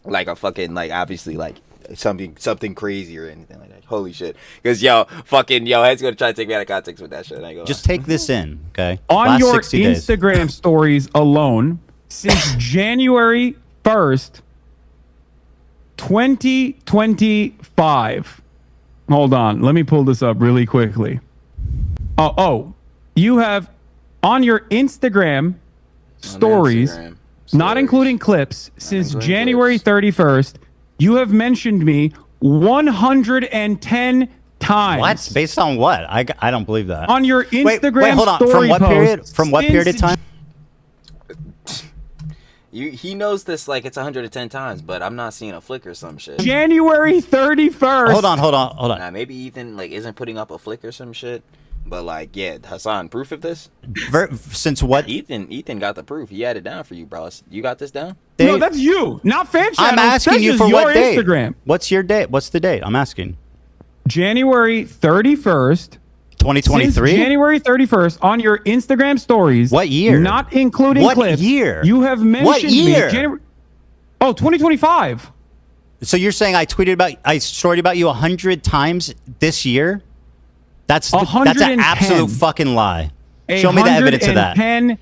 like a fucking, like, obviously, like, something crazy or anything like that. Holy shit. Because, head's going to try to take me out of context with that shit. Just take this in, okay? On your Instagram stories alone, since January 1st, 2025. Hold on. Let me pull this up really quickly. Oh, you have on your Instagram stories, not including clips, since January 31st, you have mentioned me 110 times. What? Based on what? I don't believe that. On your Instagram wait, hold on. story From what period of time? He knows this like it's 110 times, but I'm not seeing a flick or some shit. January 31st. Hold on. Nah, maybe Ethan like isn't putting up a flick or some shit. But like, yeah, Hasan, proof of this? Since what? Ethan got the proof. He had it down for you, bro. You got this down? No, that's you, not fan channels. I'm asking you for what date? Instagram. What's your date? What's the date? I'm asking. January 31st. 2023? January 31st on your Instagram stories. What year? Not including clips. What year? You have mentioned what year? Me. 2025. So you're saying I storied about you 100 times this year? That's an absolute fucking lie. Show me the evidence of that.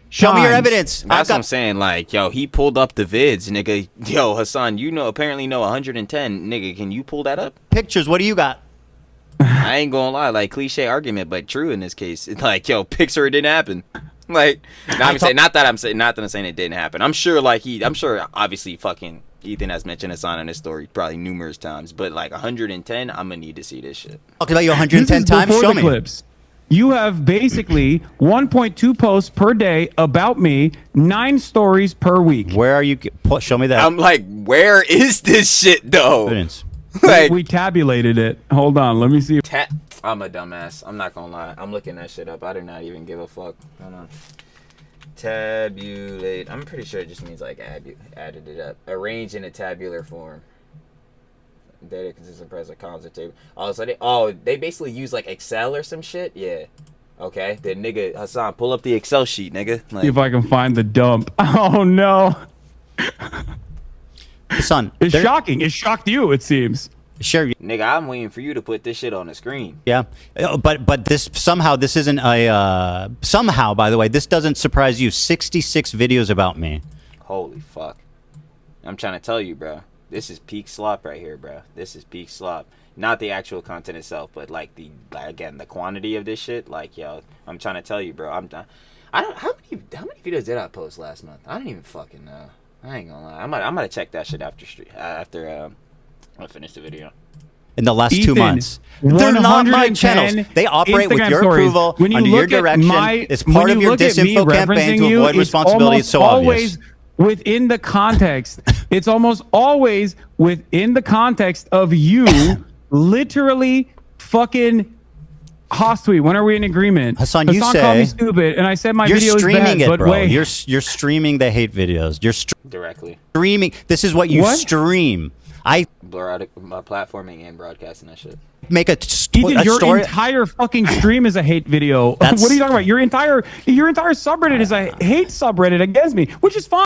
Show me your evidence. That's what I'm saying. Like, yo, he pulled up the vids, nigga. Yo, Hasan, apparently know 110, nigga. Can you pull that up? Pictures. What do you got? I ain't gonna lie, like cliche argument, but true in this case. It's like, yo, picture it didn't happen. Like, not that I'm saying it didn't happen. I'm sure, obviously, fucking Ethan has mentioned Hasan in his story probably numerous times, but like 110, I'm gonna need to see this shit. Okay, about you 110 times. Show me clips. You have basically 1.2 posts per day about me, 9 stories per week. Where are you? Show me that. I'm like, where is this shit though? Evidence. Like, we tabulated it. Hold on, let me see. I'm a dumbass. I'm not gonna lie. I'm looking that shit up. I do not even give a fuck. Hold on. Tabulate. I'm pretty sure it just means like added it up. Arranged in a tabular form. Data consists of present columns and table. They basically use like Excel or some shit. Yeah. Okay. Then nigga Hasan, pull up the Excel sheet, nigga. Like, see if I can find the dump. Oh no. Hasan, it's shocking. It shocked you, it seems. Sure. Nigga, I'm waiting for you to put this shit on the screen. Yeah. But this isn't a somehow, by the way, this doesn't surprise you. 66 videos about me. Holy fuck. I'm trying to tell you, bro. This is peak slop right here, bro. This is peak slop. Not the actual content itself, but like again, the quantity of this shit. Like, yo, I'm trying to tell you, bro. How many videos did I post last month? I don't even fucking know. I ain't gonna lie. I'm gonna check that shit after I finish the video. In the last 2 months, they're not my channels. They operate with your approval, under your direction. It's part of your disinfo campaign to avoid responsibility. So obvious. Within the context, it's almost always within the context of you literally fucking Houthis. When are we in agreement? Hasan, you say called me stupid, and I said my video is bad. You're streaming it, but bro. wait. You're streaming the hate videos. You're directly streaming. This is what you stream. I blur out platforming and broadcasting that shit. Make a your entire fucking stream is a hate video. What are you talking about? Your entire subreddit is a hate subreddit against me, which is fine.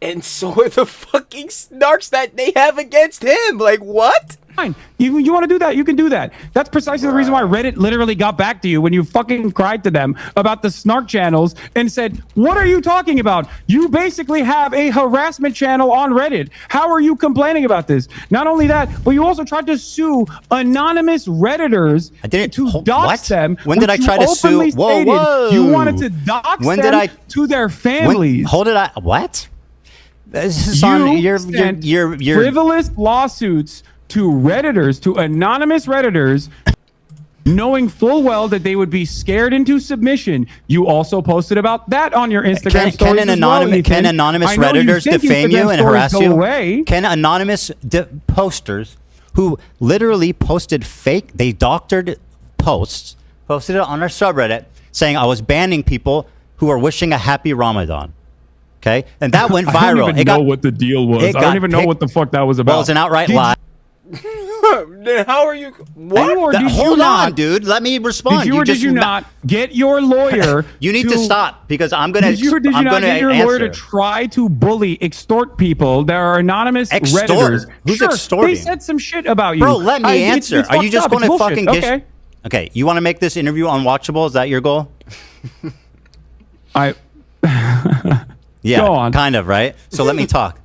And so are the fucking snarks that they have against him. Like, what? Fine. You want to do that? You can do that. That's precisely the reason why Reddit literally got back to you when you fucking cried to them about the snark channels and said, what are you talking about? You basically have a harassment channel on Reddit. How are you complaining about this? Not only that, but you also tried to sue anonymous Redditors to dox them. When did I try to sue? Whoa. You wanted to dox them to their families. What? This is on your frivolous lawsuits to Redditors, to anonymous Redditors, knowing full well that they would be scared into submission. You also posted about that on your Instagram stories Can anonymous Redditors defame you and harass you? Can anonymous posters who literally posted fake, they doctored posts, posted it on our subreddit saying I was banning people who are wishing a happy Ramadan. Okay, and that went viral. I don't even know what the deal was. I don't even know what the fuck that was about. Well, it's an outright lie. Then how are you? What? Hold on, dude. Let me respond. Did you or did you not get your lawyer? You need to stop because I'm going to. Did you or did you not get your lawyer to try to bully, extort people? There are anonymous Redditors. Who's extorting? They said some shit about you. Bro, let me answer. Are you just going to fucking get? Okay, you want to make this interview unwatchable? Is that your goal? Yeah, go on. Kind of, right? So let me talk.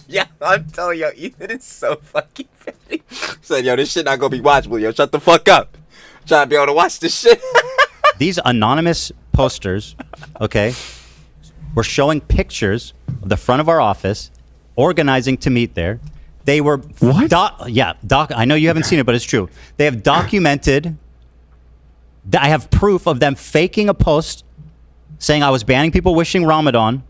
Yeah, I'm telling you, Ethan is so fucking funny. Said, yo, this shit not gonna be watchable. Yo, shut the fuck up. I'm trying to be able to watch this shit. These anonymous posters, okay, were showing pictures of the front of our office, organizing to meet there. They were what? I know you haven't seen it, but it's true. They have documented. I have proof of them faking a post saying I was banning people wishing Ramadan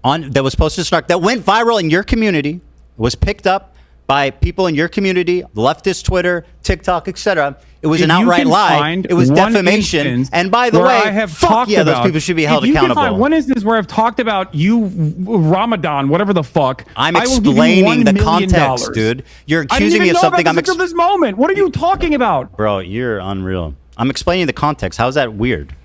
that was posted to Snark, that went viral in your community. It was picked up by people in your community, leftist Twitter, TikTok, etc. It was an outright lie. It was defamation. And by the way, fuck yeah, those people should be held accountable. Can find one instance where I've talked about you, Ramadan, whatever the fuck. I'm explaining the context, dude. You're accusing me of something. I'm explaining this moment. What are you talking about, bro? You're unreal. I'm explaining the context. How's that weird?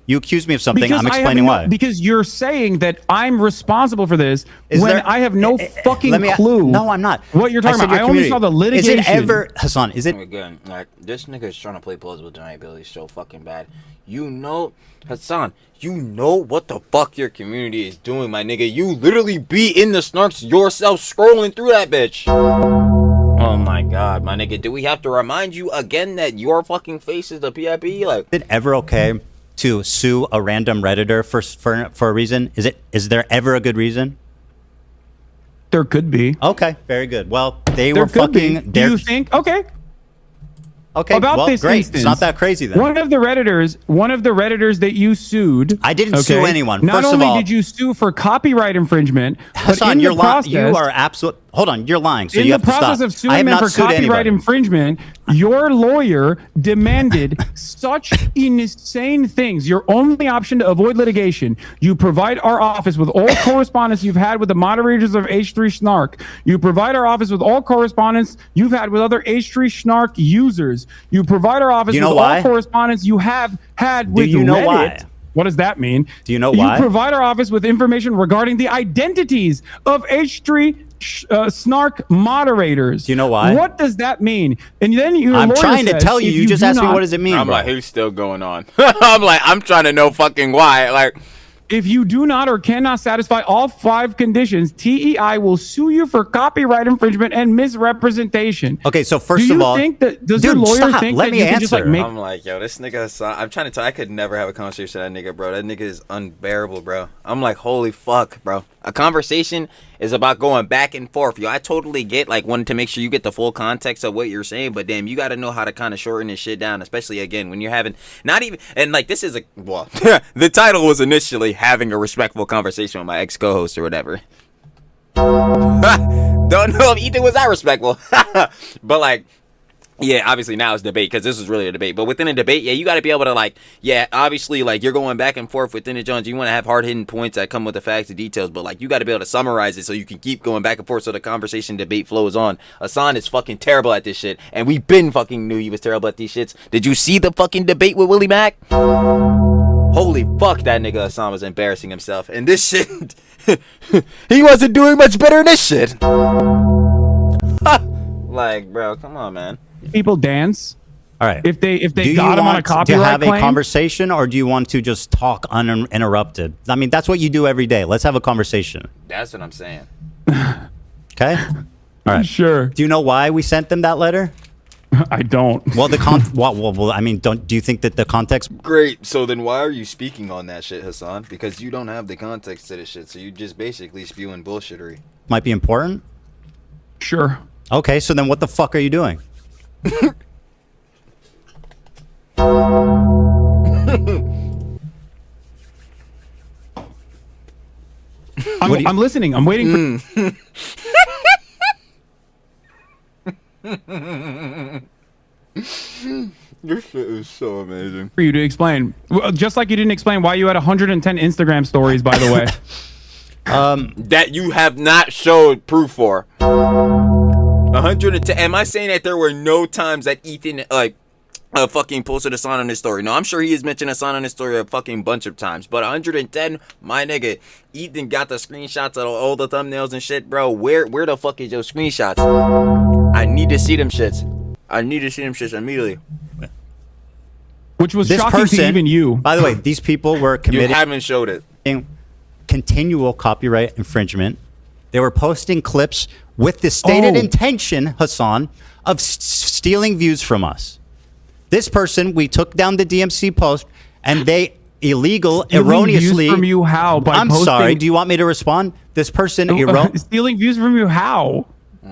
You accuse me of something. I'm explaining why. Because you're saying that I'm responsible for this I have no fucking clue. No, I'm not. What you're talking about? I only saw the litigation. Is it ever, Hasan? Is it again? Like this nigga is trying to play plausible deniability so fucking bad. You know, Hasan. You know what the fuck your community is doing, my nigga. You literally be in the snarks yourself, scrolling through that bitch. Oh my god, my nigga. Do we have to remind you again that your fucking face is the PIP? Like, is it ever okay to sue a random Redditor for a reason? Is there ever a good reason? There could be. Okay, very good. Well, they were fucking. Do you think? Okay. Okay, about well, this great. instance. It's not that crazy then. One of the redditors that you sued. I didn't sue anyone. Not First only of all, did you sue for copyright infringement, Hasan, but in you're the process, you are absolute. Hold on, you're lying. So in you the have to stop. process of I have suing them not for sued copyright anybody. infringement, your lawyer demanded such insane things. Your only option to avoid litigation, you provide our office with all correspondence you've had with the moderators of H3 Snark. You provide our office with all correspondence you've had with other H3 Snark users. You provide our office with all correspondence you have had with Reddit. Why? What does that mean? Do you know why? You provide our office with information regarding the identities of H3 Snark moderators. Do you know why? What does that mean? And then I'm trying to tell you. You just asked me what does it mean. I'm like, who's still going on? I'm trying to know fucking why. Like, if you do not or cannot satisfy all 5 conditions, TEI will sue you for copyright infringement and misrepresentation. Okay, so first of all, does your lawyer think let that me you answer. can just like make? I'm like, yo, this nigga, I'm trying to tell. I could never have a conversation with that nigga, bro. That nigga is unbearable, bro. I'm like, holy fuck, bro. A conversation is about going back and forth. Yo, I totally get like wanting to make sure you get the full context of what you're saying, but damn, you got to know how to kind of shorten this shit down, especially again when you're having not even and like this is a well, the title was initially having a respectful conversation with my ex co-host or whatever. Don't know if Ethan was that respectful, but like. Yeah, obviously now it's debate because this is really a debate. But within a debate, yeah, you got to be able to like, yeah, obviously like you're going back and forth within the Jones. You want to have hard-hitting points that come with the facts and details, but like you got to be able to summarize it so you can keep going back and forth so the conversation debate flows on. Hasan is fucking terrible at this shit, and we've been fucking knew he was terrible at these shits. Did you see the fucking debate with Willie Mack? Holy fuck, that nigga Hasan was embarrassing himself, and this shit, he wasn't doing much better than this shit. Like, bro, come on, man. People dance. All right. If they got him on a copyright do you have claim, a conversation, or do you want to just talk uninterrupted? I mean, that's what you do every day. Let's have a conversation. That's what I'm saying. Okay. All right. Sure. Do you know why we sent them that letter? I don't. Well, well, I mean, do you think that the context? Great. So then why are you speaking on that shit, Hasan? Because you don't have the context to this shit. So you just basically spewing bullshittery. Might be important. Sure. Okay. So then what the fuck are you doing? I'm listening. I'm waiting for. Your shit is so amazing. For you to explain, just like you didn't explain why you had 110 Instagram stories, by the way. That you have not showed proof for. 110. Am I saying that there were no times that Ethan fucking posted Hasan on his story? No, I'm sure he has mentioned Hasan on his story a fucking bunch of times. But 110, my nigga, Ethan got the screenshots of all the thumbnails and shit, bro. Where the fuck is your screenshots? I need to see them shits. I need to see them shits immediately. Which was shocking to even you. By the way, these people were committing. You haven't showed it. Continual copyright infringement. They were posting clips with the stated intention, Hasan, of stealing views from us. This person, we took down the DMC post, and they erroneously. Views from you how? I'm sorry. Do you want me to respond? This person stealing views from you how?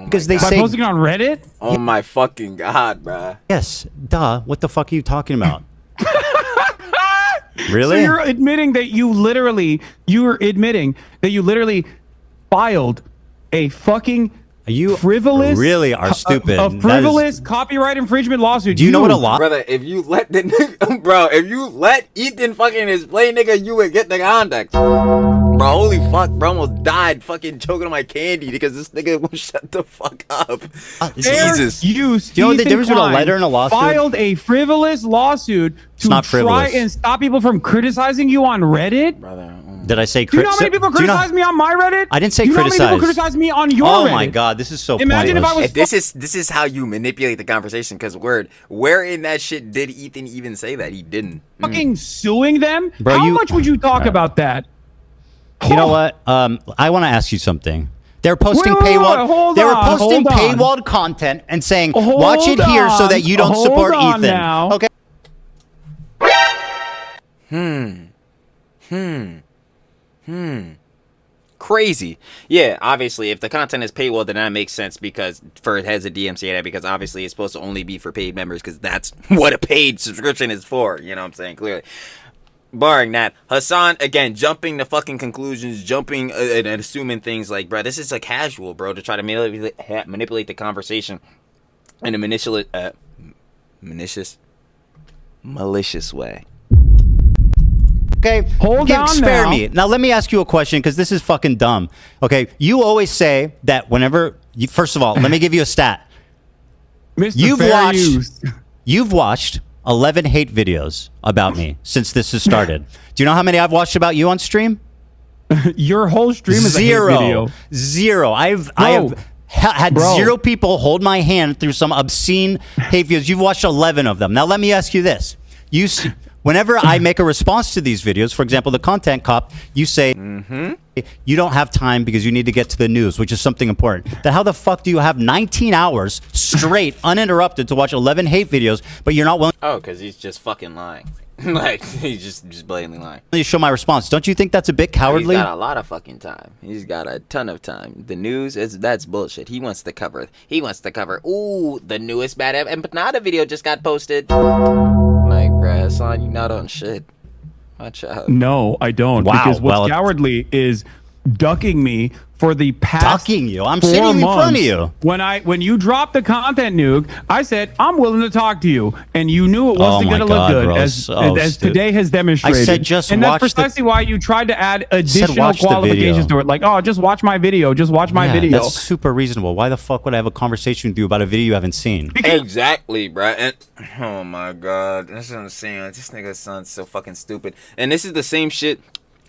Because they say by posting it on Reddit. Oh my fucking god, bruh. Yes, duh. What the fuck are you talking about? Really? So you're admitting that you literally filed a fucking frivolous, really are stupid. A frivolous copyright infringement lawsuit. Do you know what a law? Brother, if you let the nigga, bro, if you let Ethan fucking explain, nigga, you would get the context. Bro, holy fuck, bro, almost died fucking choking on my candy because this nigga won't shut the fuck up. Jesus. Do you know the difference between a letter and a lawsuit? Filed a frivolous lawsuit to try and stop people from criticizing you on Reddit. Brother. Did I say do you know how many people criticize me on my Reddit? I didn't say criticize. criticize. How many people criticize me on your Reddit? Oh my god, this is so Imagine pointless. if I was this is how you manipulate the conversation, because where in that shit did Ethan even say that? He didn't. Fucking suing them? Bro, how much would you talk about that? You know what? I want to ask you something. They're posting paywalled content and saying, watch it here so that you don't support Ethan. Now. Okay. Crazy. Yeah, obviously, if the content is paywall, then that makes sense because for it has a DMCA, because obviously it's supposed to only be for paid members because that's what a paid subscription is for. You know what I'm saying? Clearly. Barring that, Hasan, again, jumping to fucking conclusions, jumping and assuming things like, bro, this is a casual, bro, to try to manipulate the conversation in a malicious way. Okay, spare me. Now let me ask you a question because this is fucking dumb. Okay, you always say that whenever you, first of all, let me give you a stat. You've watched 11 hate videos about me since this has started. Do you know how many I've watched about you on stream? Your whole stream is a hate video. Zero. I have had zero people hold my hand through some obscene hate videos. You've watched 11 of them. Now let me ask you this. Whenever I make a response to these videos, for example, the content cop, you say, you don't have time because you need to get to the news, which is something important. Then how the fuck do you have 19 hours straight, uninterrupted, to watch 11 hate videos, but you're not willing? Oh, because he's just fucking lying. Like, he's just blatantly lying. You show my response. Don't you think that's a bit cowardly? He's got a lot of fucking time. He's got a ton of time. The news, that's bullshit. He wants to cover, ooh, the newest bad Empanada video just got posted. Like, bruh, Hasan, you not on shit. Watch out. No, I don't. Wow. Because what's cowardly is ducking me for the past ducking you. I'm sitting in front of you. When you dropped the content nuke, I said, I'm willing to talk to you. And you knew it wasn't going to look good, as today has demonstrated. I said just and watch that's precisely why you tried to add additional qualifications to it. Like, oh, just watch my video. Just watch my video. That's super reasonable. Why the fuck would I have a conversation with you about a video you haven't seen? Exactly, bro. And, oh my god. That's what I'm saying. This nigga sounds so fucking stupid. And this is the same shit.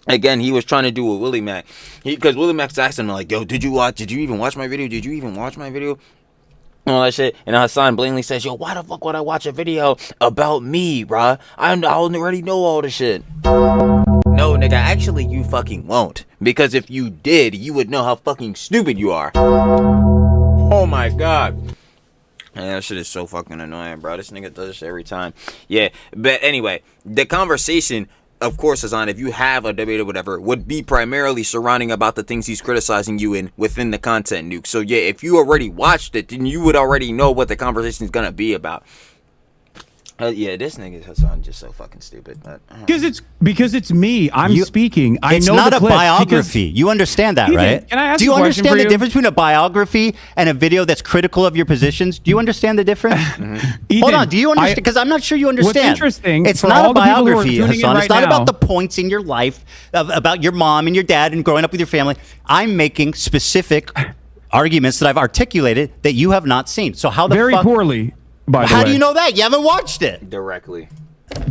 Again, he was trying to do with Willie Mac. Because Willie Mac's asking him, like, yo, did you even watch my video? Did you even watch my video? And all that shit. And Hasan blatantly says, yo, why the fuck would I watch a video about me, bruh? I already know all the shit. No, nigga, actually, you fucking won't. Because if you did, you would know how fucking stupid you are. Oh my god. Man, that shit is so fucking annoying, bro. This nigga does this every time. Yeah, but anyway, the conversation, of course, Hasan, if you have a debate or whatever, would be primarily surrounding about the things he's criticizing you in within the content nuke. So yeah, if you already watched it, then you would already know what the conversation is gonna be about. Yeah, this nigga Hasan just so fucking stupid. Because it's me. I'm speaking. It's not a biography. You understand that, right? Can I ask Do you understand the difference between a biography and a video that's critical of your positions? Do you understand the difference? Hold on. Do you understand? Because I'm not sure you understand. What's interesting? It's not a biography, Hasan. It's not about the points in your life, about your mom and your dad and growing up with your family. I'm making specific arguments that I've articulated that you have not seen. So how the very poorly. How do you know that? You haven't watched it. Directly.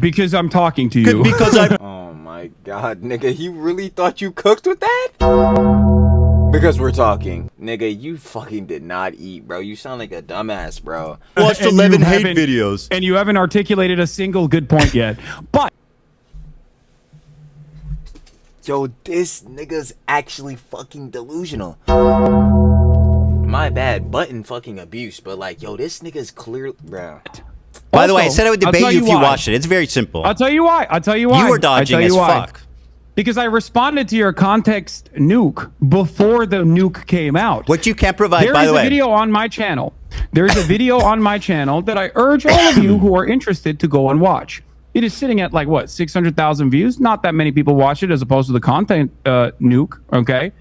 Because I'm talking to you. Because I. Oh my god, nigga, you really thought you cooked with that? Because we're talking. Nigga, you fucking did not eat, bro. You sound like a dumbass, bro. Watched 11 hate videos. And you haven't articulated a single good point yet. But. Yo, this nigga's actually fucking delusional. My bad, button fucking abuse, but like, yo, this nigga's clear, bro. By the way, I said I would debate you if you watched it. It's very simple. I'll tell you why. You were dodging as fuck. Because I responded to your context nuke before the nuke came out. What you can't provide, by the way. There is a video on my channel. There's a video on my channel that I urge all of you who are interested to go and watch. It is sitting at like, what, 600,000 views? Not that many people watch it as opposed to the content nuke, okay?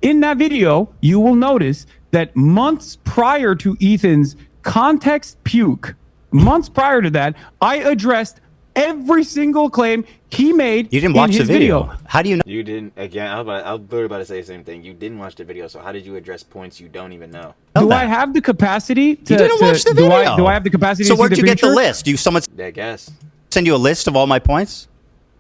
In that video, you will notice that months prior to Ethan's context puke, months prior to that, I addressed every single claim he made. You didn't watch the video. How do you know? You didn't. Again, I was literally about to say the same thing. You didn't watch the video, so how did you address points you don't even know? Do I have the capacity to? You didn't watch the video. Do I have the capacity to see the future? So where'd you get the list? Do someone? I guess. Send you a list of all my points?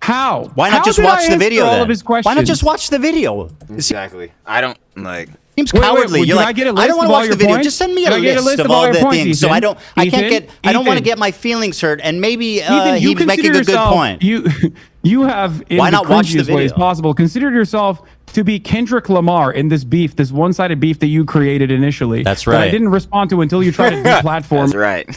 How? Why not just watch the video then? Why not just watch the video? Exactly. I don't like. Seems cowardly. You're like, I don't want to watch the video. Points? Just send me a list of all the things. So I don't want to get my feelings hurt. And maybe he's making a good point. You have in why not the watch the video? Ways possible considered yourself to be Kendrick Lamar in this beef, this one-sided beef that you created initially. That's right. That I didn't respond to until you tried to deplatform. That's right.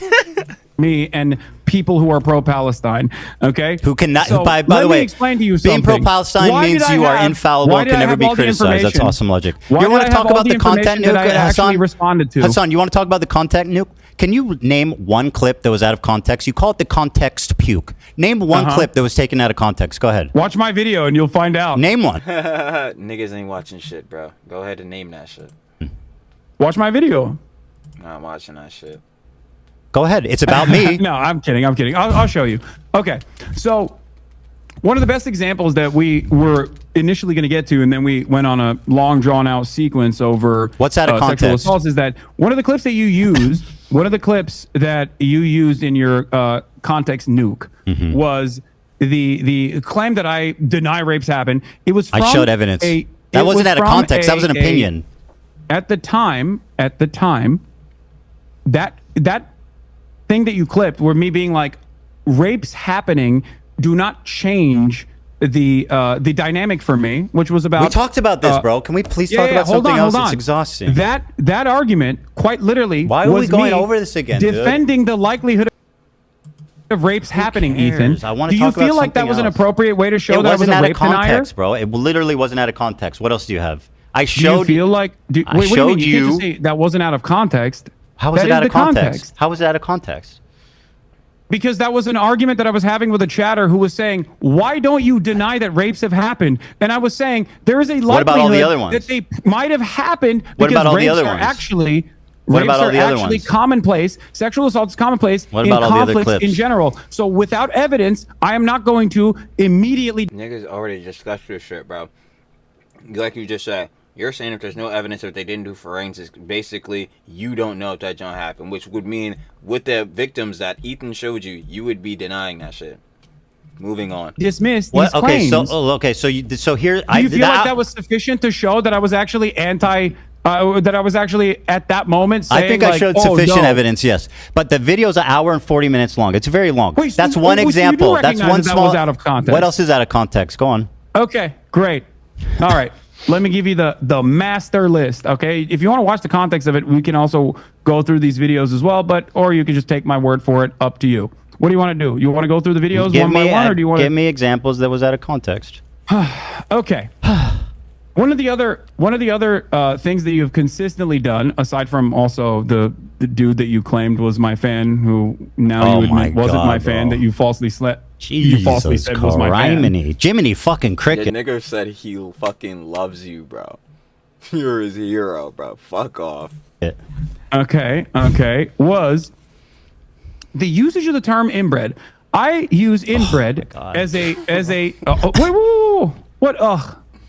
me and people who are pro-Palestine, okay? Who cannot, so by the way, explain to you something. Being pro-Palestine means you are infallible and can never be criticized. That's awesome logic. You want to talk about the content nuke, Hasan? Responded to. Hasan, you want to talk about the content nuke? Can you name one clip that was out of context? You call it the context puke. Name one clip that was taken out of context. Go ahead. Watch my video and you'll find out. Name one. Niggas ain't watching shit, bro. Go ahead and name that shit. Watch my video. Not watching that shit. Go ahead. It's about me. No, I'm kidding. I'm kidding. I'll show you. Okay. So one of the best examples that we were initially going to get to, and then we went on a long drawn out sequence over what's out of context? Sexual assaults, is that one of the clips that you used, in your context nuke was the claim that I deny rapes happen. It was from I showed evidence. That wasn't out of context. That was an opinion. At the time, that thing that you clipped were me being like, rapes happening do not change the dynamic for me, which was about. We talked about this, bro. Can we please talk about something else? It's exhausting. That argument, quite literally, why are we going over this again? Defending the likelihood of rapes happening, Ethan. I want to do you feel like that was an appropriate way to show that I was a rape context, bro? It literally wasn't out of context. What else do you have? I showed. Do you feel like? Wait, what do you mean? You can't just say that wasn't out of context. How was it out of context? How was it out of context? Because that was an argument that I was having with a chatter who was saying, why don't you deny that rapes have happened? And I was saying, there is a likelihood that they might have happened because rapes are actually commonplace. Sexual assault is commonplace in conflicts in general. So without evidence, I am not going to immediately... Niggas already discussed this shit, bro. Like you just said. You're saying if there's no evidence that they didn't do forensics, basically you don't know if that don't happen, which would mean with the victims that Ethan showed you, you would be denying that shit. Moving on. Dismiss these claims. So here, do you feel like that was sufficient to show that I was actually that I was actually at that moment saying, I think I showed sufficient evidence, yes. But the video's an hour and 40 minutes long. It's very long. Wait, that's one example. That's one small. That was out of context. What else is out of context? Go on. Okay, great. All right. Let me give you the master list, okay? If you want to watch the context of it, we can also go through these videos as well, or you can just take my word for it, up to you. What do you want to do? You want to go through the videos one by one, or do you want to... Give me examples that was out of context. Okay. One of the other things that you've consistently done, aside from also the dude that you claimed was my fan, who now you admit wasn't my fan, that you falsely slept. Jesus, you falsely said was my fan. Jiminy fucking cricket. The nigga said he fucking loves you, bro. You're his hero, bro. Fuck off. Okay. Was the usage of the term inbred. I use inbred as a wait. What?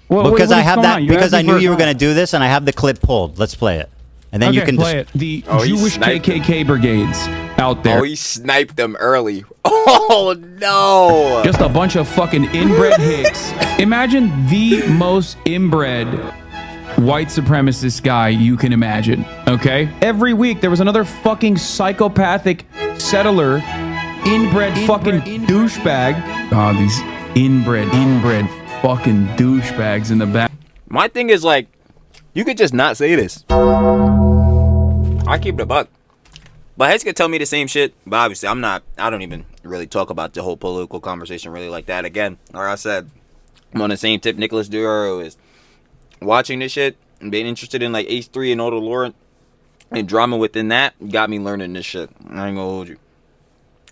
Because I have that. Because I knew you were going to do this, and I have the clip pulled. Let's play it, and then you can play it. The Jewish KKK brigades out there. Oh, he sniped them early. Oh no! Just a bunch of fucking inbred hicks. Imagine the most inbred white supremacist guy you can imagine. Okay. Every week there was another fucking psychopathic settler, inbred fucking douchebag. Oh, these inbred fucking douchebags in the back. My thing is, like, you could just not say this. I keep it a buck. But Hez could tell me the same shit. But obviously, I don't even really talk about the whole political conversation really like that. Again, like I said, I'm on the same tip Nicholas Duro is. Watching this shit and being interested in, like, H3 and all the lore and drama within that got me learning this shit. I ain't gonna hold you.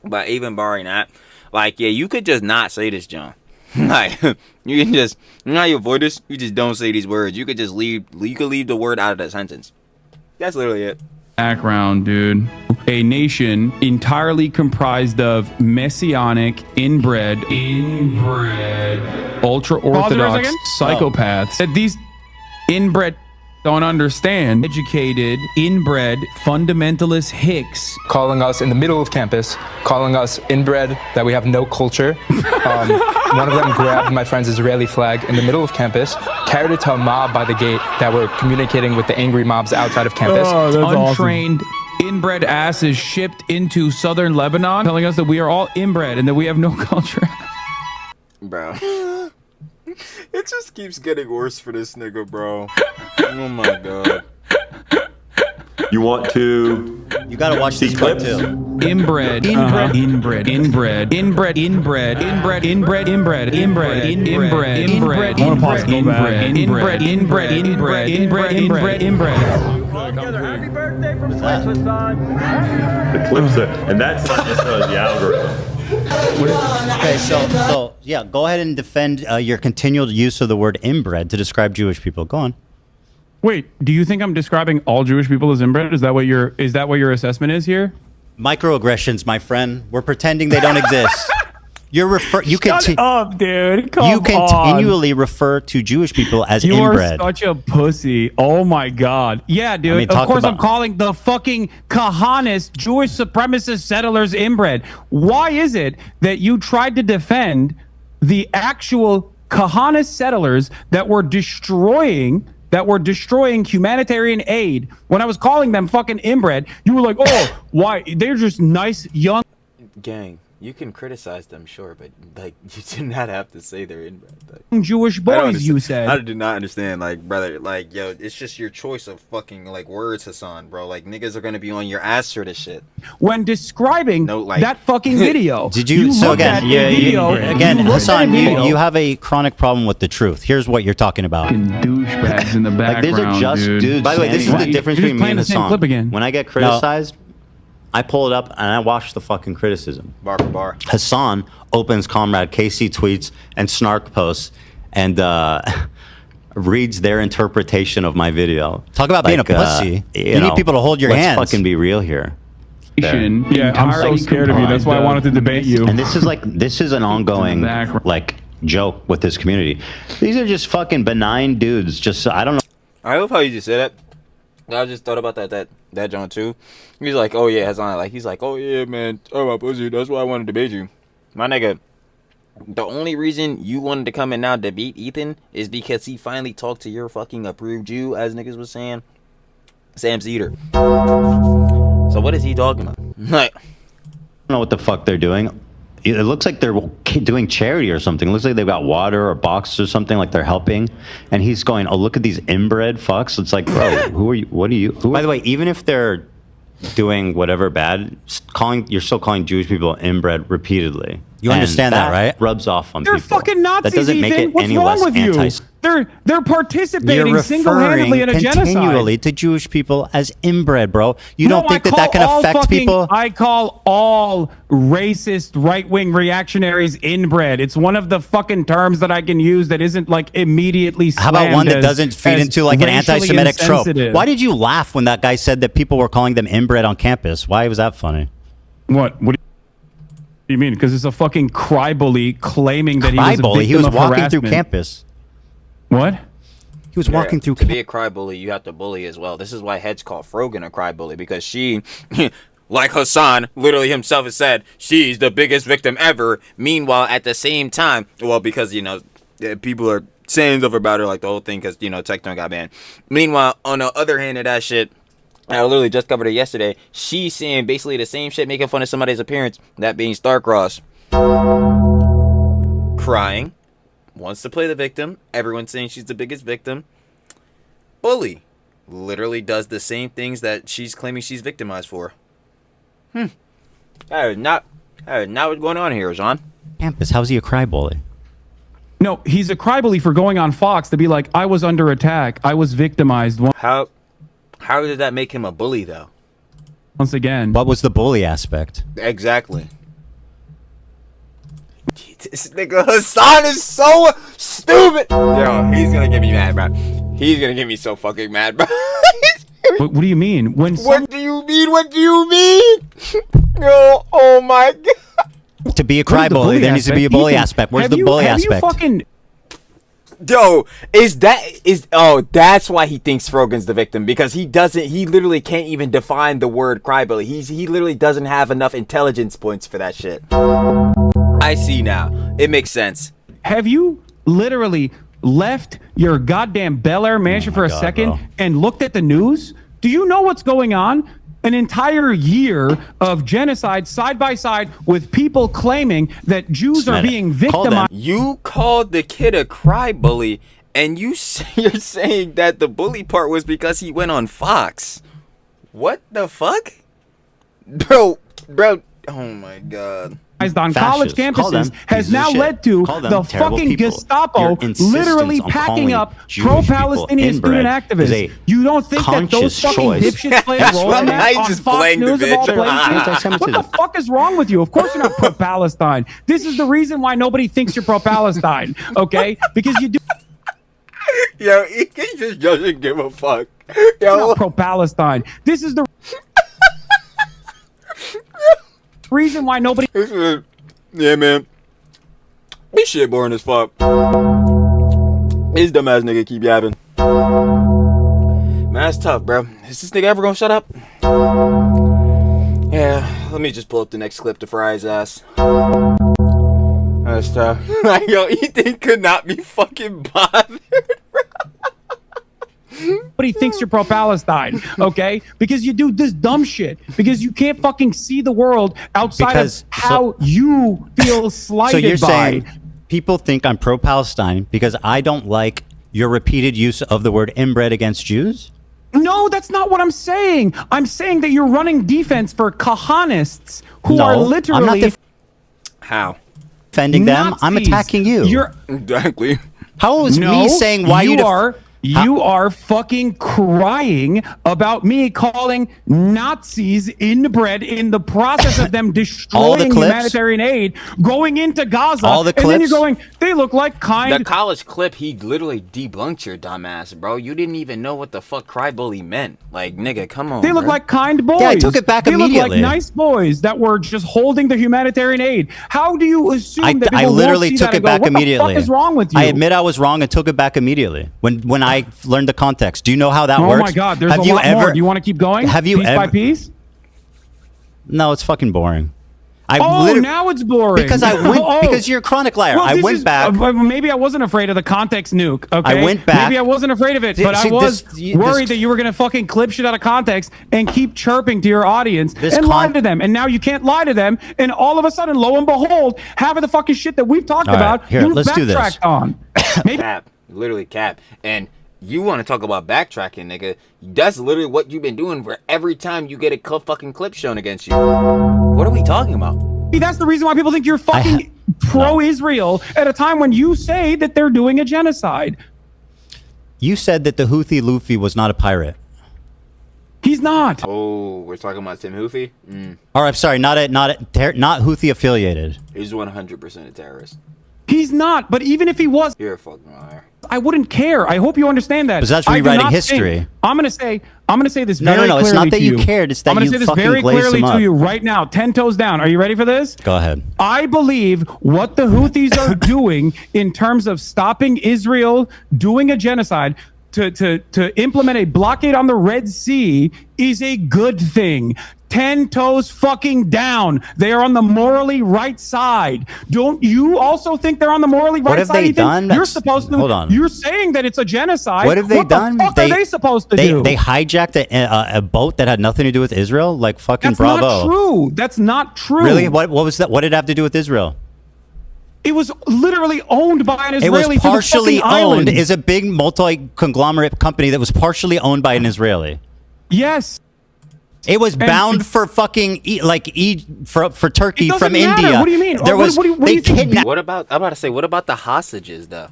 But even barring that, like, yeah, you could just not say this, John. Like, you can just, you know how you avoid this? You just don't say these words. You could just leave the word out of the sentence. That's literally it. Background, dude. A nation entirely comprised of messianic, inbred, ultra-orthodox psychopaths. That these inbred don't understand. Educated, inbred, fundamentalist hicks. Calling us in the middle of campus, calling us inbred, that we have no culture. One of them grabbed my friend's Israeli flag in the middle of campus, carried it to a mob by the gate that were communicating with the angry mobs outside of campus. Untrained, inbred asses shipped into southern Lebanon, telling us that we are all inbred and that we have no culture. Bro. It just keeps getting worse for this nigga, bro. Oh my god. You want to... You gotta watch this clip too. inbred, inbred, inbred, inbred, inbred, inbred, inbred, inbred, inbred, inbred, inbred, inbred, inbred, inbred, inbred, inbred, inbred, inbred, inbred. Happy birthday from Twitch, Hasan. The clips are, and that's not necessarily the algorithm. Okay, so yeah, go ahead and defend your continual use of the word inbred to describe Jewish people. Go on. Wait, do you think I'm describing all Jewish people as inbred? Is that what your assessment is here? Microaggressions, my friend. We're pretending they don't exist. Shut up, dude. You continually refer to Jewish people as inbred. You are such a pussy. Oh my god. Yeah, dude. I mean, of course I'm calling the fucking Kahanis Jewish supremacist settlers inbred. Why is it that you tried to defend the actual Kahanis settlers that were destroying humanitarian aid when I was calling them fucking inbred? You were like, oh, why? They're just nice young gang. You can criticize them, sure, but like you do not have to say they're inbred. Like, Jewish boys. You said. I do not understand, like, brother, like, yo, it's just your choice of fucking like words, Hasan, bro. Like, niggas are gonna be on your ass for this shit when describing that fucking video. Did you? So again, Hasan, you have a chronic problem with the truth. Here's what you're talking about. Douchebags in the background. Like, these are just dudes. By the way, this is the difference between me and Hasan. When I get criticized, I pull it up and I watch the fucking criticism. Bar for bar. Hasan opens Comrade KC tweets and Snark posts and reads their interpretation of my video. Talk about being a pussy. You need people to hold your hands. Let's fucking be real here. Yeah, I'm so scared of you. That's why I wanted to debate you. And this is an ongoing like joke with this community. These are just fucking benign dudes. Just I don't know. I love how you just said that. I just thought about that John too. He's like, oh yeah, Hasan. Like he's like, oh yeah, man. Oh my pussy. That's why I wanted to debate you, my nigga. The only reason you wanted to come and now debate Ethan is because he finally talked to your fucking approved Jew, as niggas was saying, Sam Cedar. So what is he talking about? Like, I don't know what the fuck they're doing. It looks like they're doing charity or something. It looks like they've got water or boxes or something, like they're helping. And he's going, oh, look at these inbred fucks. It's like, bro, who are you? What are you? By the way, even if they're doing whatever bad, you're still calling Jewish people inbred repeatedly. You understand that, right? Rubs off on people. They're fucking Nazis. That doesn't make it any less anti-Semitic. They're participating single-handedly in a genocide. Continually to Jewish people as inbred, bro. You don't think that can affect people? I call all racist right-wing reactionaries inbred. It's one of the fucking terms that I can use that isn't like immediately slammed. How about one that doesn't feed into like an anti-Semitic trope? Why did you laugh when that guy said that people were calling them inbred on campus? Why was that funny? What do you mean? Because it's a fucking crybaby claiming that he was a victim he was of walking harassment. through campus. What? He was walking through. To be a crybaby, you have to bully as well. This is why Hedge called Frogan a crybaby, because she, like Hasan, literally himself has said, she's the biggest victim ever. Meanwhile, at the same time, well, because people are saying stuff about her, like the whole thing, because Tecton got banned. Meanwhile, on the other hand of that shit, I literally just covered it yesterday. She's saying basically the same shit, making fun of somebody's appearance, that being Starcross. Crying. Wants to play the victim. Everyone's saying she's the biggest victim. Bully. Literally does the same things that she's claiming she's victimized for. That is not what's going on here, John. Campus, how's he a crybaby? No, he's a crybaby for going on Fox to be like, I was under attack. I was victimized. How did that make him a bully, though? Once again. What was the bully aspect? Exactly. This nigga Hasan is so stupid. Yo, he's gonna get me mad, bro. He's gonna get me so fucking mad, bro. What do you mean? What do you mean? What do you mean? Yo, oh my god. To be a crybaby, there needs to be a bully aspect. Where's the bully aspect? Yo, that's why he thinks Frogan's the victim, because he literally can't even define the word crybaby. He literally doesn't have enough intelligence points for that shit. I see now. It makes sense. Have you literally left your goddamn Bel Air mansion for a second and looked at the news? Do you know what's going on? An entire year of genocide side by side with people claiming that Jews are being victimized. You called the kid a crybaby, and you're saying that the bully part was because he went on Fox. What the fuck? Bro, bro. Oh my god. On college campuses has now led to the fucking Gestapo literally packing up pro-Palestinian student activists. You don't think that those fucking dipshits play a role in that on Fox News of all places? What the fuck is wrong with you? Of course you're not pro-Palestine. This is the reason why nobody thinks you're pro-Palestine, okay? Because you do. Yo, he just doesn't give a fuck. Yo, you're not pro-Palestine. This is the reason why nobody. Yeah, man. This shit boring as fuck. This dumbass nigga keep yapping. Man, that's tough, bro. Is this nigga ever gonna shut up? Yeah, let me just pull up the next clip to fry his ass. That's tough. Yo, Ethan could not be fucking bothered. Nobody thinks you're pro-Palestine, okay? Because you do this dumb shit. Because you can't fucking see the world outside of how you feel slighted by. So you're saying people think I'm pro-Palestine because I don't like your repeated use of the word inbred against Jews? No, that's not what I'm saying. I'm saying that you're running defense for kahanists who are literally... I'm not how? Defending them? I'm attacking you. You're... Exactly. How is me saying why you are... You are fucking crying about me calling Nazis inbred in the process of them destroying humanitarian aid, going into Gaza. All the clips? And then you're going, they look like kind... The college clip, he literally debunked your dumbass, bro. You didn't even know what the fuck crybolly meant. Like, nigga, come on, They look like kind boys. Yeah, I took it back immediately. They look like nice boys that were just holding the humanitarian aid. How do you assume that people I literally won't see took that it back immediately. What the fuck is wrong with you? I admit I was wrong and took it back immediately. When I learned the context. Do you know how that works? Oh my God, there's a lot more. Do you want to keep going? Have you piece by piece? No, it's fucking boring. Now it's boring. Because I went because you're a chronic liar. Well, I went back. Maybe I wasn't afraid of the context nuke. Okay, I went back. Maybe I wasn't afraid of it, but I was worried that you were gonna fucking clip shit out of context and keep chirping to your audience and lie to them. And now you can't lie to them. And all of a sudden, lo and behold, half of the fucking shit that we've talked about, here, let's do this. On. Cap, literally cap, and. You want to talk about backtracking, nigga? That's literally what you've been doing for every time you get a fucking clip shown against you. What are we talking about? That's the reason why people think you're fucking pro-Israel at a time when you say that they're doing a genocide. You said that the Houthi Luffy was not a pirate. He's not. Oh, we're talking about Tim Houthi? Or I'm sorry, not Houthi affiliated. He's 100% a terrorist. He's not, but even if he was... You're a fucking liar. I wouldn't care. I hope you understand that. Because that's rewriting history. I'm gonna say this no, very clearly. It's not that you cared. It's that you fucking glazed them up. I'm gonna say this very clearly to you right now. 10 toes down. Are you ready for this? Go ahead. I believe what the Houthis are doing in terms of stopping Israel doing a genocide to implement a blockade on the Red Sea is a good thing. 10 toes fucking down. They are on the morally right side. Don't you also think they're on the morally right side? What have they done? You're supposed to. Hold on. You're saying that it's a genocide. What have they done? What the fuck are they supposed to do? They hijacked a boat that had nothing to do with Israel? Like fucking bravo. That's not true. That's not true. Really? What was that? What did it have to do with Israel? It was literally owned by an Israeli. It was partially owned. Island. Is a big multi-conglomerate company that was partially owned by an Israeli. Yes. It was bound for fucking for Turkey from India. What do you mean? There was they kidnapped. What about? I'm about to say. What about the hostages though?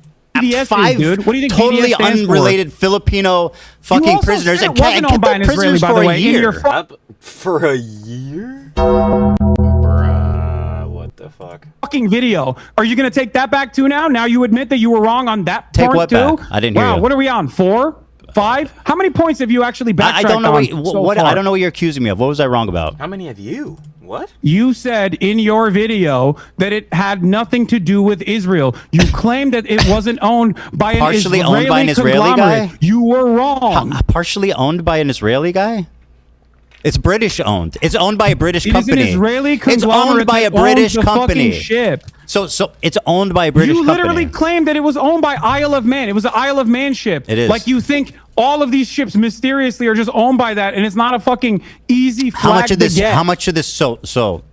Five dude. What do you think totally unrelated Filipino fucking prisoners and kept them prisoners for a year. For a year? Bruh, what the fuck? Fucking video. Are you gonna take that back too now? Now you admit that you were wrong on that take part what too? Back? I didn't hear you. Wow, what are we on? 4? 5? How many points have you actually backtracked I don't know what I don't know what you're accusing me of. What was I wrong about? How many have you? What? You said in your video that it had nothing to do with Israel. You claimed that it wasn't owned by an partially Israeli owned by an Israeli guy. You were wrong. Partially owned by an Israeli guy? It's British owned. It's owned by a British company. It's an Israeli conglomerate. It's owned by a British company. Ship. So it's owned by a British company. You literally claimed that it was owned by Isle of Man. It was an Isle of Man ship. It is. Like you think all of these ships mysteriously are just owned by that, and it's not a fucking easy flag how much of this? to get. How much of this? So,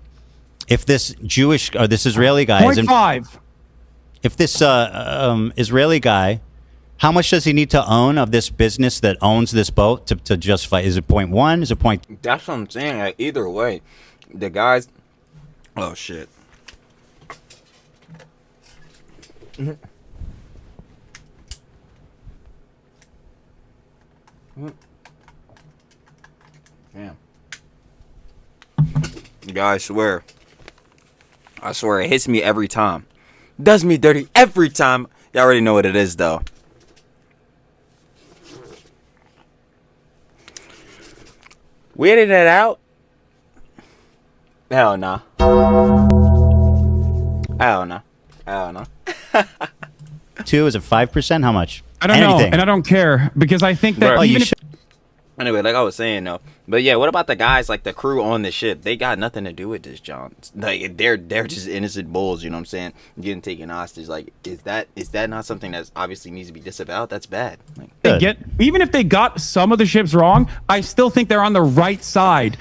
if this Jewish or this Israeli guy is 0.5. If this Israeli guy, how much does he need to own of this business that owns this boat to justify? Is it 0.1? Is it point? That's what I'm saying. Like, either way, the guys. Oh shit. Damn. Guys, I swear it hits me every time. Does me dirty every time. Y'all already know what it is though. We edited that out? Hell nah. Hell nah. Hell nah. 2 is it 5%? How much? I don't know, and I don't care because I think that even if anyway, like I was saying though, but yeah, what about the guys like the crew on the ship? They got nothing to do with this, John. Like they're just innocent bulls. You know what I'm saying? Getting taken hostage. Like is that not something that obviously needs to be disavowed? That's bad. Like, even if they got some of the ships wrong, I still think they're on the right side.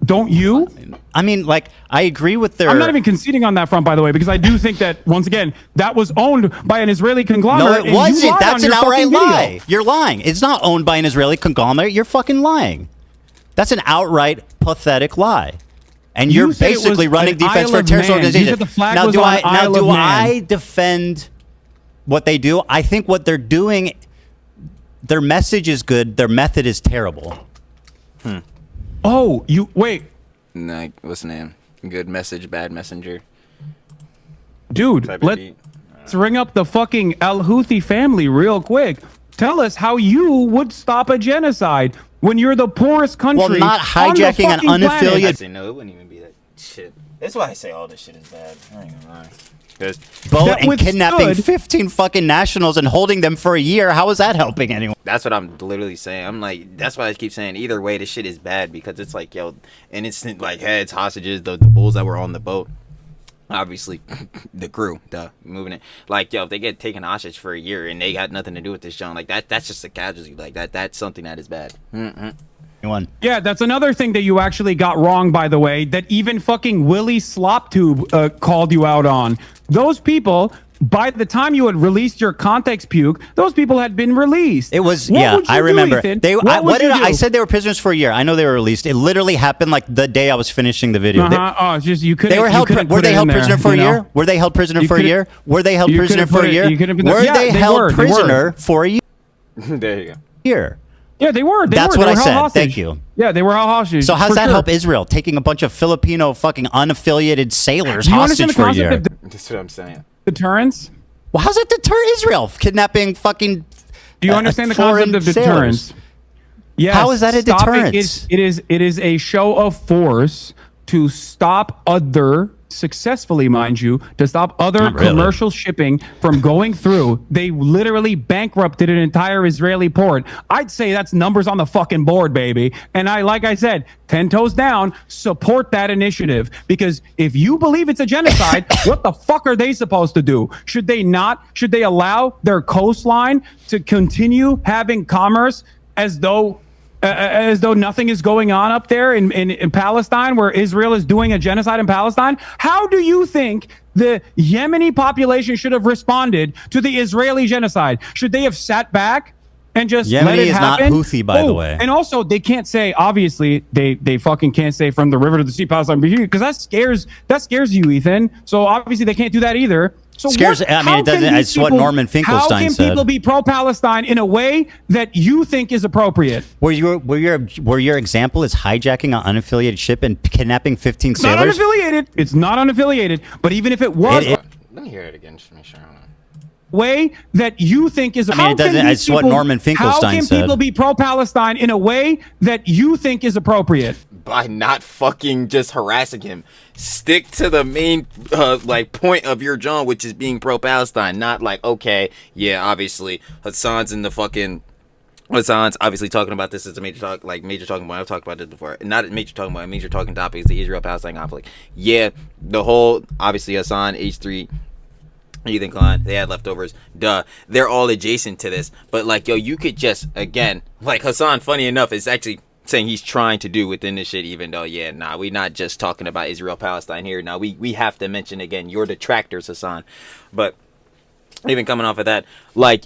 Don't you? I mean, like, I agree with their... I'm not even conceding on that front, by the way, because I do think that, once again, that was owned by an Israeli conglomerate. No, it wasn't. That's an outright lie. You're lying. It's not owned by an Israeli conglomerate. You're fucking lying. That's an outright pathetic lie. And you're basically running defense for a terrorist organization. Now, do I defend what they do? I think what they're doing, their message is good. Their method is terrible. Oh, wait. Like, what's the name? Good message, bad messenger. Dude, let's ring up the fucking Houthi family real quick. Tell us how you would stop a genocide when you're the poorest country. Well, not hijacking an unaffiliated. I say no, it wouldn't even be that shit. That's why I say all this shit is bad. I ain't gonna lie. And kidnapping 15 fucking nationals and holding them for a year. How is that helping anyone? That's what I'm literally saying. I'm like, that's why I keep saying either way, this shit is bad because it's like, yo, innocent like heads, hostages, the bulls that were on the boat. Obviously, the crew, moving it. Like, yo, if they get taken hostage for a year and they got nothing to do with this, John, like that's just a casualty. Like that's something that is bad. Yeah, that's another thing that you actually got wrong, by the way, that even fucking Willie Sloptube called you out on. Those people, by the time you had released your context puke, those people had been released. It was, I remember. I said they were prisoners for a year. I know they were released. It literally happened like the day I was finishing the video. It's just you couldn't. They were held. Were they held prisoner for a year? Were they held prisoner for a year? Were they held prisoner for a year? Were they held prisoner for a year? There you go. Here. Yeah, they were. That's what I said. Thank you. Yeah, they were held hostage. So how's that help Israel? Taking a bunch of Filipino fucking unaffiliated sailors hostage for a year. That's what I'm saying. Deterrence? Well, how's that deter Israel? Kidnapping fucking Do you understand the concept of deterrence? Sailors. Yes. How is that a deterrence? It is a show of force to stop successfully, mind you, to stop other commercial shipping from going through. They literally bankrupted an entire Israeli port. I'd say that's numbers on the fucking board, baby. And like I said, 10 toes down, support that initiative. Because if you believe it's a genocide, what the fuck are they supposed to do? Should they allow their coastline to continue having commerce as though nothing is going on up there in Palestine, where Israel is doing a genocide in Palestine? How do you think the Yemeni population should have responded to the Israeli genocide? Should they have sat back and just let it happen? Yemeni is not Houthi, by the way. And also, they can't say, obviously, they fucking can't say from the river to the sea, Palestine, because that scares you, Ethan. So obviously, they can't do that either. So scares. I mean, it doesn't. It's what Norman Finkelstein said. How can people be pro-Palestine in a way that you think is appropriate? Where your example is hijacking an unaffiliated ship and kidnapping 15 sailors? Not unaffiliated. It's not unaffiliated. But even if it was, let me hear it again just to make sure. Way that you think is. I mean, it doesn't. It's what Norman Finkelstein said. How can people be pro-Palestine in a way that you think is appropriate? By not fucking just harassing him. Stick to the main like point of your John, which is being pro-Palestine. Not like, okay, yeah, obviously Hasan's obviously talking about this as a major talking point. I've talked about this before. Not a major talking point. A major talking topic is the Israel-Palestine conflict. Yeah, the whole obviously Hasan, H3, Ethan Klein, they had leftovers. Duh, they're all adjacent to this. But like, yo, you could just again, like Hasan, funny enough, is actually saying he's trying to do within this shit, even though, we're not just talking about Israel-Palestine here. Now, we have to mention, again, your detractors, Hasan. But even coming off of that, like,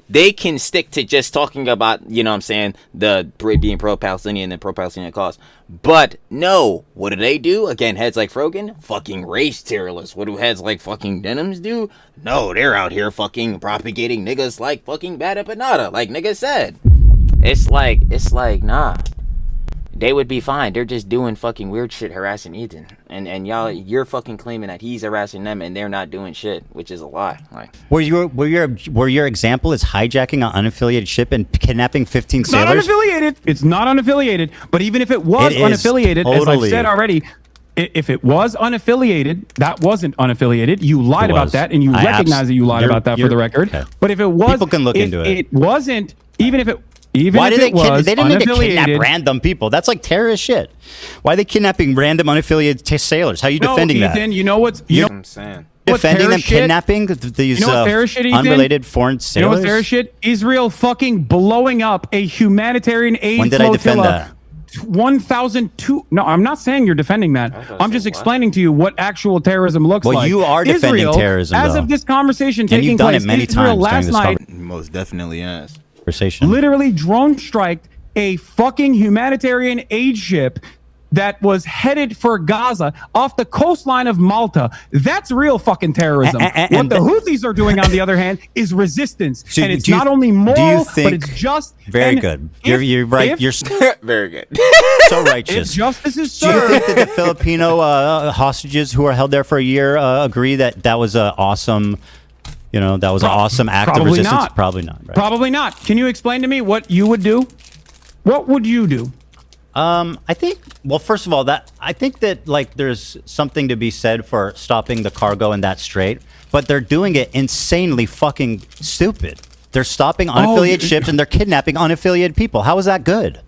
they can stick to just talking about, you know what I'm saying, the being pro-Palestinian and pro-Palestinian cause. But no, what do? Again, heads like Frogan, fucking race terrorists. What do heads like fucking Denims do? No, they're out here fucking propagating niggas like fucking bad empanada, like niggas said. It's like, nah. They would be fine. They're just doing fucking weird shit, harassing Ethan. And y'all, you're fucking claiming that he's harassing them and they're not doing shit, which is a lie. Like, were your example is hijacking an unaffiliated ship and kidnapping 15 sailors? Not unaffiliated. It's not unaffiliated. But even if it was unaffiliated, totally. As I've said already, if it was unaffiliated, that wasn't unaffiliated. You lied about that, and you recognize that you lied about that for the record. Okay. But if it was, people can look into it. It wasn't. Even if it. Why did they didn't need to kidnap random people. That's like terrorist shit. Why are they kidnapping random unaffiliated sailors? How are you defending that? Ethan, you know what's I'm saying. Defending them kidnapping these unrelated foreign sailors? You know what's terrorist shit? Israel fucking blowing up a humanitarian aid When did I defend that? 1,002. No, I'm not saying you're defending that. I'm just explaining to you what actual terrorism looks like. Well, you are defending terrorism, as of this conversation taking place. And you've done it many times last night. Most definitely has. Literally drone striked a fucking humanitarian aid ship that was headed for Gaza off the coastline of Malta. That's real fucking terrorism. What the Houthis are doing, on the other hand, is resistance. So and it's not only moral, but it's just. Very good. You're right. You're very good. So righteous. If justice is served. Do you think that the Filipino hostages who are held there for a year agree that that was an awesome... You know, that was an awesome act of resistance? Not. Probably not. Right? Probably not. Can you explain to me what you would do? What would you do? I think, well, first of all, I think that like there's something to be said for stopping the cargo in that strait, but they're doing it insanely fucking stupid. They're stopping unaffiliated ships and they're kidnapping unaffiliated people. How is that good?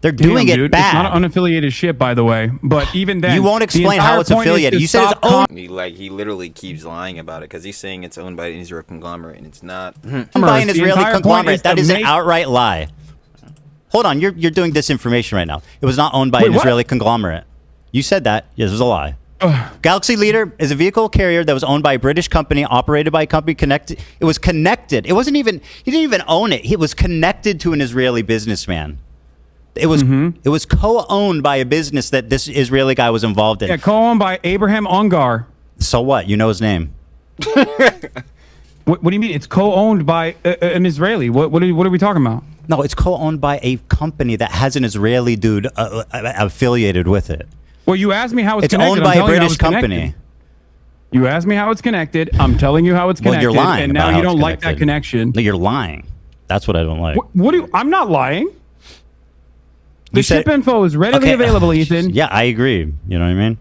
They're doing it bad. It's not an unaffiliated ship, by the way. But even then, you won't explain how it's affiliated. You said it's owned. He literally keeps lying about it because he's saying it's owned by an Israeli conglomerate, and it's not. By an Israeli conglomerate. That is an outright lie. Hold on, you're doing disinformation right now. It was not owned by an Israeli conglomerate. You said that. Yes, it was a lie. Galaxy Leader is a vehicle carrier that was owned by a British company, operated by a company connected. It was connected. It wasn't even. He didn't even own it. It was connected to an Israeli businessman. It was co-owned by a business that this Israeli guy was involved in. Yeah, co-owned by Abraham Ungar. So what? You know his name. What do you mean? It's co-owned by an Israeli. What are we talking about? No, it's co-owned by a company that has an Israeli dude affiliated with it. Well, you asked me how it's connected. It's owned by a British company. You asked me how it's connected. I'm telling you how it's connected. Well, you're lying. And now you don't like that connection. No, you're lying. That's what I don't like. I'm not lying. The ship info is readily available, Ethan. Yeah, I agree. You know what I mean?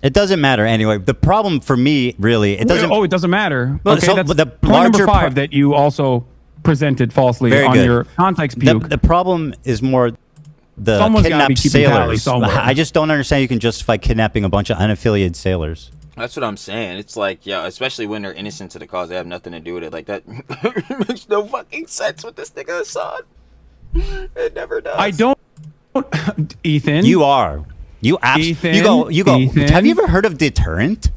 It doesn't matter anyway. The problem for me, really, it doesn't. Oh, it doesn't matter. Well, okay, so that's the point number 5 that you also presented falsely on your context puke. The problem is more the kidnapped sailors. I just don't understand you can justify kidnapping a bunch of unaffiliated sailors. That's what I'm saying. It's like, yeah, especially when they're innocent to the cause, they have nothing to do with it. Like that makes no fucking sense with this nigga Hasan. It never does. I don't. Ethan, you are. You go. Ethan, have you ever heard of deterrent?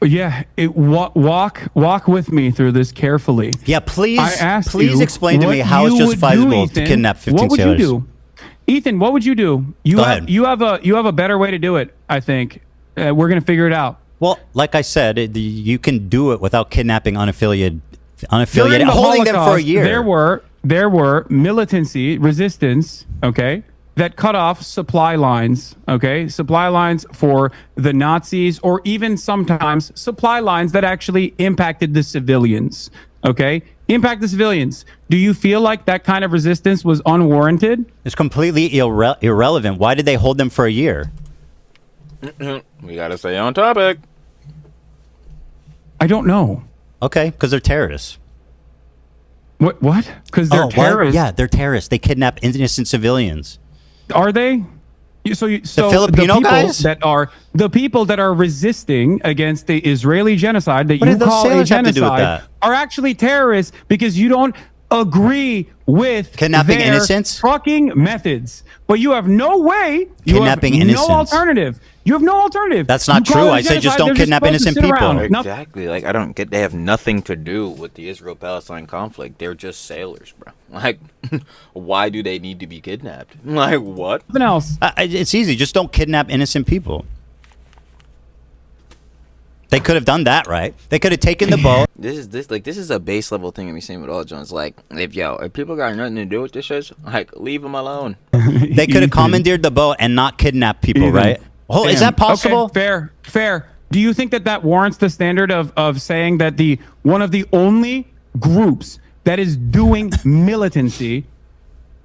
Yeah. Walk with me through this carefully. Yeah, please explain to me how it's justifiable to kidnap 15 sailors. What would you do, Ethan? What would you do? You have a better way to do it. I think we're gonna figure it out. Well, like I said, you can do it without kidnapping unaffiliated, holding them for a year. There were militancy resistance. Okay. That cut off supply lines, supply lines for the Nazis, or even sometimes supply lines that actually impacted the civilians, impact the civilians. Do you feel like that kind of resistance was unwarranted? It's completely irrelevant. Why did they hold them for a year? We gotta stay on topic. I don't know. Okay, because they're terrorists. What? Because they're terrorists? Yeah, they're terrorists. They kidnap innocent civilians. Are they? So the Filipino guys the people that are resisting against the Israeli genocide that you call a genocide are actually terrorists because you don't agree with kidnapping their innocents, fucking methods, but you have no way. Kidnapping you have innocents. No alternative. You have no alternative. That's not true. I say just don't kidnap innocent people. Exactly. Like, I don't get. They have nothing to do with the Israel-Palestine conflict. They're just sailors, bro. Like, why do they need to be kidnapped? Like, what? Something else. It's easy. Just don't kidnap innocent people. They could have done that, right? They could have taken the boat. This is a base level thing that we seen with all Jones. Like, if people got nothing to do with this shit, like, leave them alone. They could have commandeered the boat and not kidnapped people, right? Oh, is that possible? Okay, fair. Do you think that warrants the standard of saying that one of the only groups that is doing militancy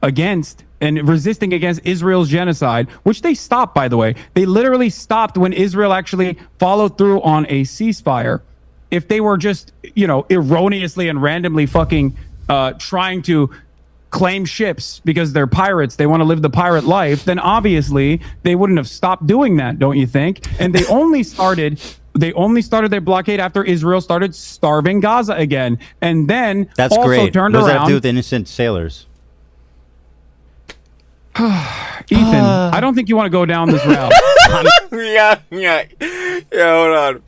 against and resisting against Israel's genocide, which they stopped, by the way. They literally stopped when Israel actually followed through on a ceasefire. If they were just, erroneously and randomly fucking trying to claim ships because they're pirates, they want to live the pirate life, then obviously they wouldn't have stopped doing that, don't you think? And they only started their blockade after Israel started starving Gaza again. And then that's also great. Turned what does around. that have to do with innocent sailors? Ethan, I don't think you want to go down this route. Yeah, hold on.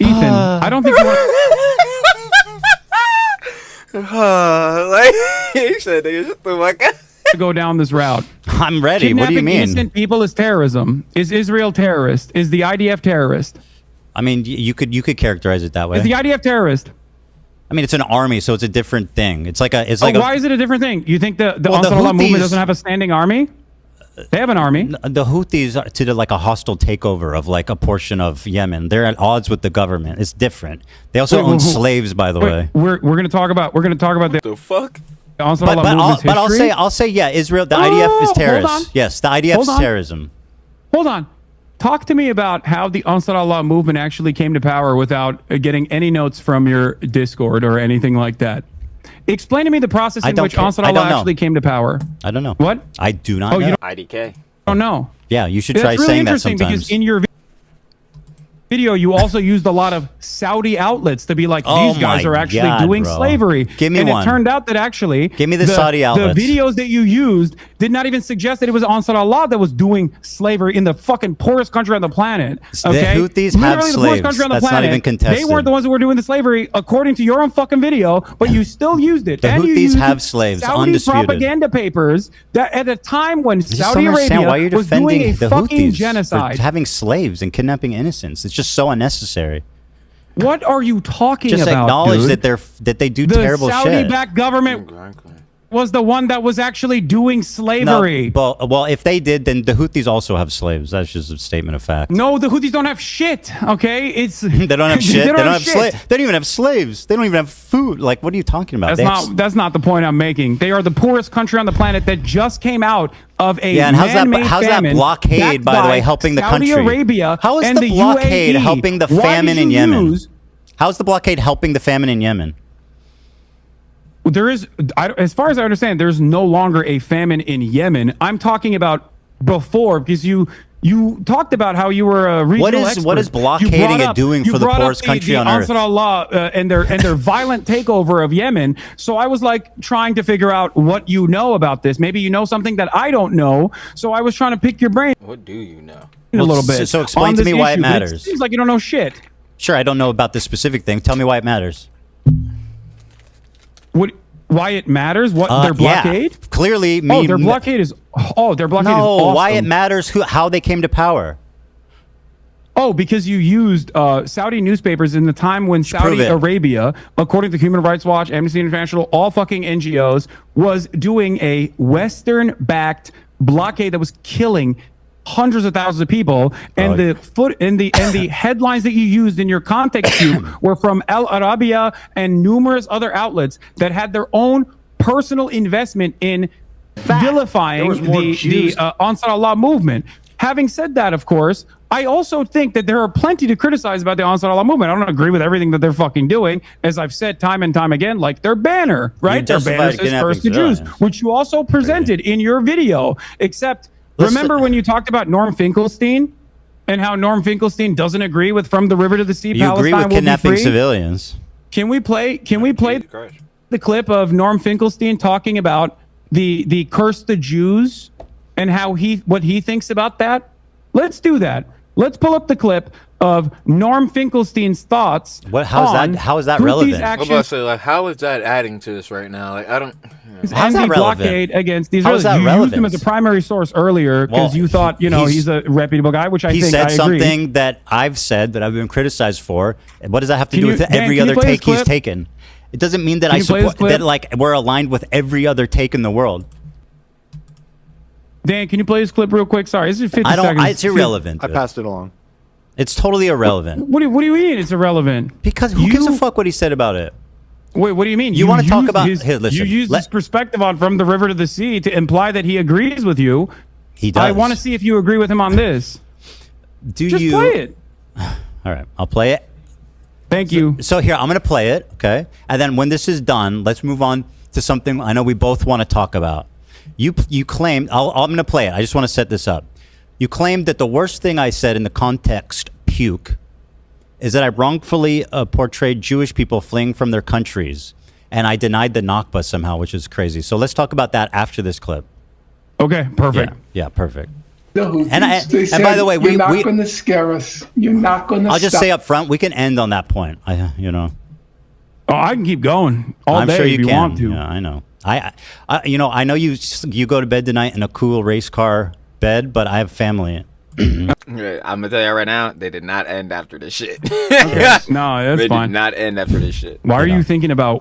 Ethan, I don't think you want like, he said, nigga, shut the fuck up. to go down this route. I'm ready. What do you mean? Innocent people is terrorism. Is Israel terrorist? Is the IDF terrorist? I mean, you could characterize it that way. Is the IDF terrorist? I mean, it's an army, so it's a different thing. It's like why is it a different thing? You think the Ansar Allah movement doesn't have a standing army? They have an army. The Houthis did like a hostile takeover of like a portion of Yemen. They're at odds with the government. It's different. They also own slaves, by the way. We're gonna talk about the fuck. But I'll say yeah, Israel. The IDF is terrorist. Yes, the IDF is terrorism. Hold on. Talk to me about how the Ansar Allah movement actually came to power without getting any notes from your Discord or anything like that. Explain to me the process in which Ansar Allah actually came to power. I don't know. What? I do not know. You IDK. don't know. Yeah, you should try saying that sometimes. Because in your video, you also used a lot of Saudi outlets to be like, these guys are actually doing slavery. Give me one. And it turned out that actually, give me the Saudi outlets. The videos that you used did not even suggest that it was Ansar Allah that was doing slavery in the fucking poorest country on the planet. Okay? The Houthis have slaves. That's not even contested. They weren't the ones who were doing the slavery, according to your own fucking video, but you still used it. The Houthis have slaves, Saudi undisputed. propaganda papers that at a time when Saudi Arabia was doing a fucking genocide, for having slaves and kidnapping innocents. It's just so unnecessary. What are you talking about? Just acknowledge dude? that they do terrible shit. The Saudi-backed government was the one that was actually doing slavery. No, well, if they did, then the Houthis also have slaves. That's just a statement of fact. No, the Houthis don't have shit. Okay, it's they don't have shit. They don't have slaves. They don't even have slaves. They don't even have food. Like, what are you talking about? That's not the point I'm making. They are the poorest country on the planet that just came out of a and how's that blockade, by the way, helping the country? Saudi Arabia. How is and the blockade UAE helping the famine in Yemen? How is the blockade helping the famine in Yemen? There is, as far as I understand, there's no longer a famine in Yemen. I'm talking about before, because you talked about how you were a regional expert. What is blockading doing for the poorest country on earth? Ansar Allah and their violent takeover of Yemen. So I was like trying to figure out what you know about this. Maybe you know something that I don't know. So I was trying to pick your brain. What do you know? A little bit. So explain to me why it matters. It seems like you don't know shit. Sure, I don't know about this specific thing. Tell me why it matters. Why it matters? What their blockade? Yeah. Clearly, their blockade is. Their blockade is awesome. Why it matters? How they came to power? Because you used Saudi newspapers in the time when Saudi Arabia, according to Human Rights Watch, Amnesty International, all fucking NGOs, was doing a Western-backed blockade that was killing hundreds of thousands of people, and the headlines that you used in your context cube were from Al Arabiya and numerous other outlets that had their own personal investment in vilifying the Ansar Allah movement. Having said that, of course, I also think that there are plenty to criticize about the Ansar Allah movement. I don't agree with everything that they're fucking doing, as I've said time and time again, like their banner, right? Their banner says "Curse the Jews," which you also presented in your video, except remember when you talked about Norm Finkelstein and how Norm Finkelstein doesn't agree with "From the River to the Sea"? You agree with kidnapping civilians? Can we play? the clip of Norm Finkelstein talking about the curse the Jews and what he thinks about that? Let's do that. Let's pull up the clip of Norm Finkelstein's thoughts. How is that relevant? I'm about to say, like, how is that adding to this right now? Like, I don't. How's that relevant? Blockade against these. How is that you relevant? used him as a primary source earlier because you thought, he's a reputable guy, which I think I agree. He said something that I've said that I've been criticized for. What does that have to do with every other take he's taken? It doesn't mean that I support that. Like, we're aligned with every other take in the world. Dan, can you play this clip real quick? Sorry, this is 50 seconds. It's irrelevant. I passed it along. It's totally irrelevant. What do you mean it's irrelevant? Because who gives a fuck what he said about it? Wait, what do you mean? You want to talk about listen, you use his perspective on From the River to the Sea to imply that he agrees with you. He does. I want to see if you agree with him on this. Just play it. All right, I'll play it. Thank you. So here, I'm going to play it, okay? And then when this is done, let's move on to something I know we both want to talk about. You claimed, I'm going to play it. I just want to set this up. You claimed that the worst thing I said in the context, puke, is that I wrongfully portrayed Jewish people fleeing from their countries. And I denied the Nakba somehow, which is crazy. So let's talk about that after this clip. Okay, perfect. Yeah, perfect. And by the way, you're not going to scare us. You're not going to. I'll just say up front, we can end on that point. Oh, I can keep going all day sure you if you can. want to. Yeah, I know. I know you go to bed tonight in a cool race car bed, but I have family. I'm gonna tell you right now, they did not end after this shit. Okay. No, that's they fine. Did not end after this shit. Why are you thinking about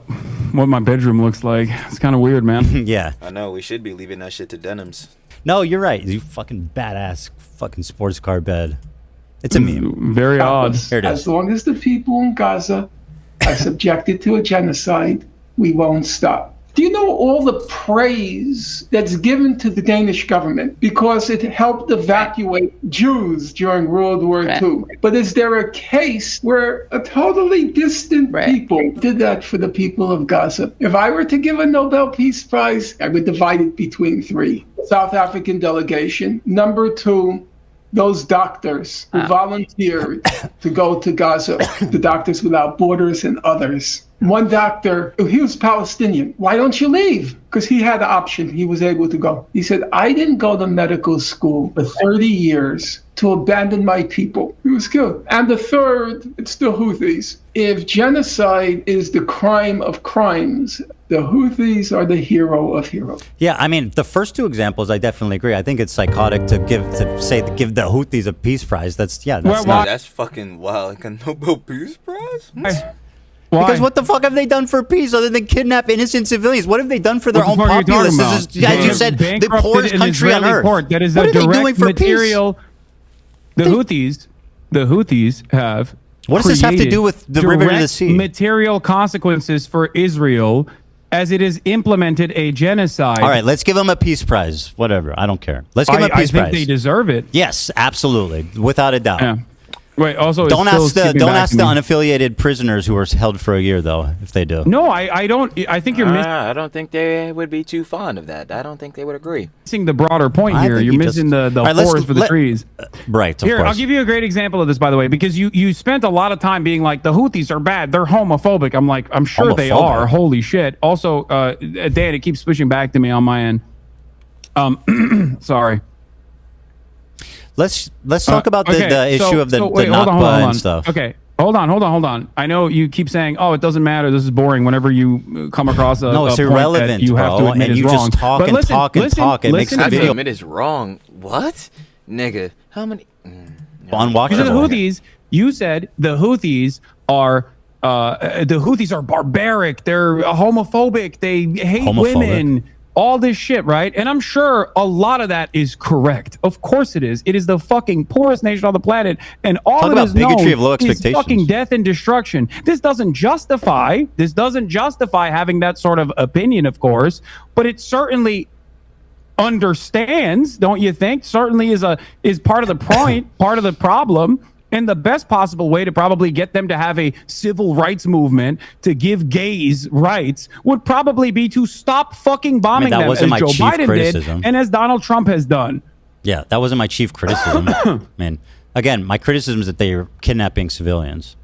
what my bedroom looks like? It's kind of weird, man. Yeah. I know, we should be leaving that shit to denims. No, you're right. You fucking badass fucking sports car bed. It's a meme. Very odd. Here it is. As long as the people in Gaza are subjected to a genocide, we won't stop. Do you know all the praise that's given to the Danish government because it helped evacuate Jews during World War II? But is there a case where a totally distant people did that for the people of Gaza? If I were to give a Nobel Peace Prize, I would divide it between three. South African delegation. Number two, those doctors who volunteered to go to Gaza, the Doctors Without Borders and others. One doctor, he was Palestinian. Why don't you leave? Because he had the option. He was able to go. He said, I didn't go to medical school for 30 years to abandon my people. He was killed. And the third, it's the Houthis. If genocide is the crime of crimes, the Houthis are the hero of heroes. Yeah, I mean, the first two examples, I definitely agree. I think it's psychotic to give the Houthis a peace prize. That's that's fucking wild. Like a Nobel Peace Prize? Why? Because what the fuck have they done for peace other than kidnap innocent civilians? What have they done for their own populace? This is, as you said, the poorest country on earth. Port. That is what a are they doing direct for material. Peace? The Houthis have. What does this have to do with the river to the sea? Material consequences for Israel as it has implemented a genocide. All right, let's give them a peace prize. Whatever, I don't care. Let's give them a peace prize. I think they deserve it. Yes, absolutely, without a doubt. Yeah. Wait, also, don't ask the unaffiliated prisoners who were held for a year, though, if they do. No, I don't. I think you're missing. I don't think they would be too fond of that. I don't think they would agree. Missing the broader point here. You're missing the forest for the trees. Right. Here, I'll give you a great example of this, by the way, because you spent a lot of time being like, the Houthis are bad. They're homophobic. I'm like, I'm sure they are. Holy shit. Also, Dan, it keeps pushing back to me on my end. Sorry. Let's talk about the issue of the Nakba and stuff. Okay, hold on. I know you keep saying, "Oh, it doesn't matter. This is boring." Whenever you come across it's irrelevant, you have to admit and is you wrong. just talk and talk and talk. It makes I admit it's wrong. What, nigga? How many? Unwatchable. The Houthis. You said the Houthis are barbaric. They're homophobic. They hate women. All this shit, right? And I'm sure a lot of that is correct. Of course it is. It is the fucking poorest nation on the planet, and all it is known is fucking death and destruction. This doesn't justify having that sort of opinion, of course, but it certainly understands, don't you think? Certainly is part of the point, part of the problem. And the best possible way to probably get them to have a civil rights movement to give gays rights would probably be to stop fucking bombing them, as Joe Biden did and as Donald Trump has done. Yeah, that wasn't my chief criticism. Man, again, my criticism is that they are kidnapping civilians.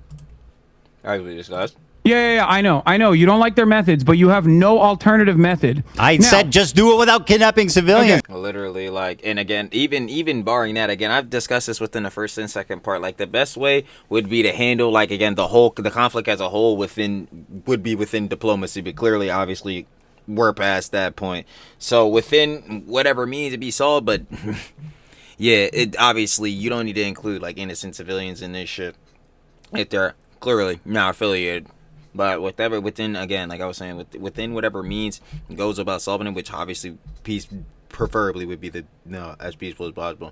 As we discussed. Yeah, I know. You don't like their methods, but you have no alternative method. I said just do it without kidnapping civilians. Okay. Literally, like, and again, even barring that, again, I've discussed this within the first and second part. Like, the best way would be to handle, like, again, the conflict as a whole would be within diplomacy, but clearly, obviously, we're past that point. So within whatever means to be solved, but yeah, it obviously you don't need to include like innocent civilians in this shit if they're clearly not affiliated. But whatever within, again, like I was saying, within whatever means goes about solving it, which obviously peace preferably would be as peaceful as possible.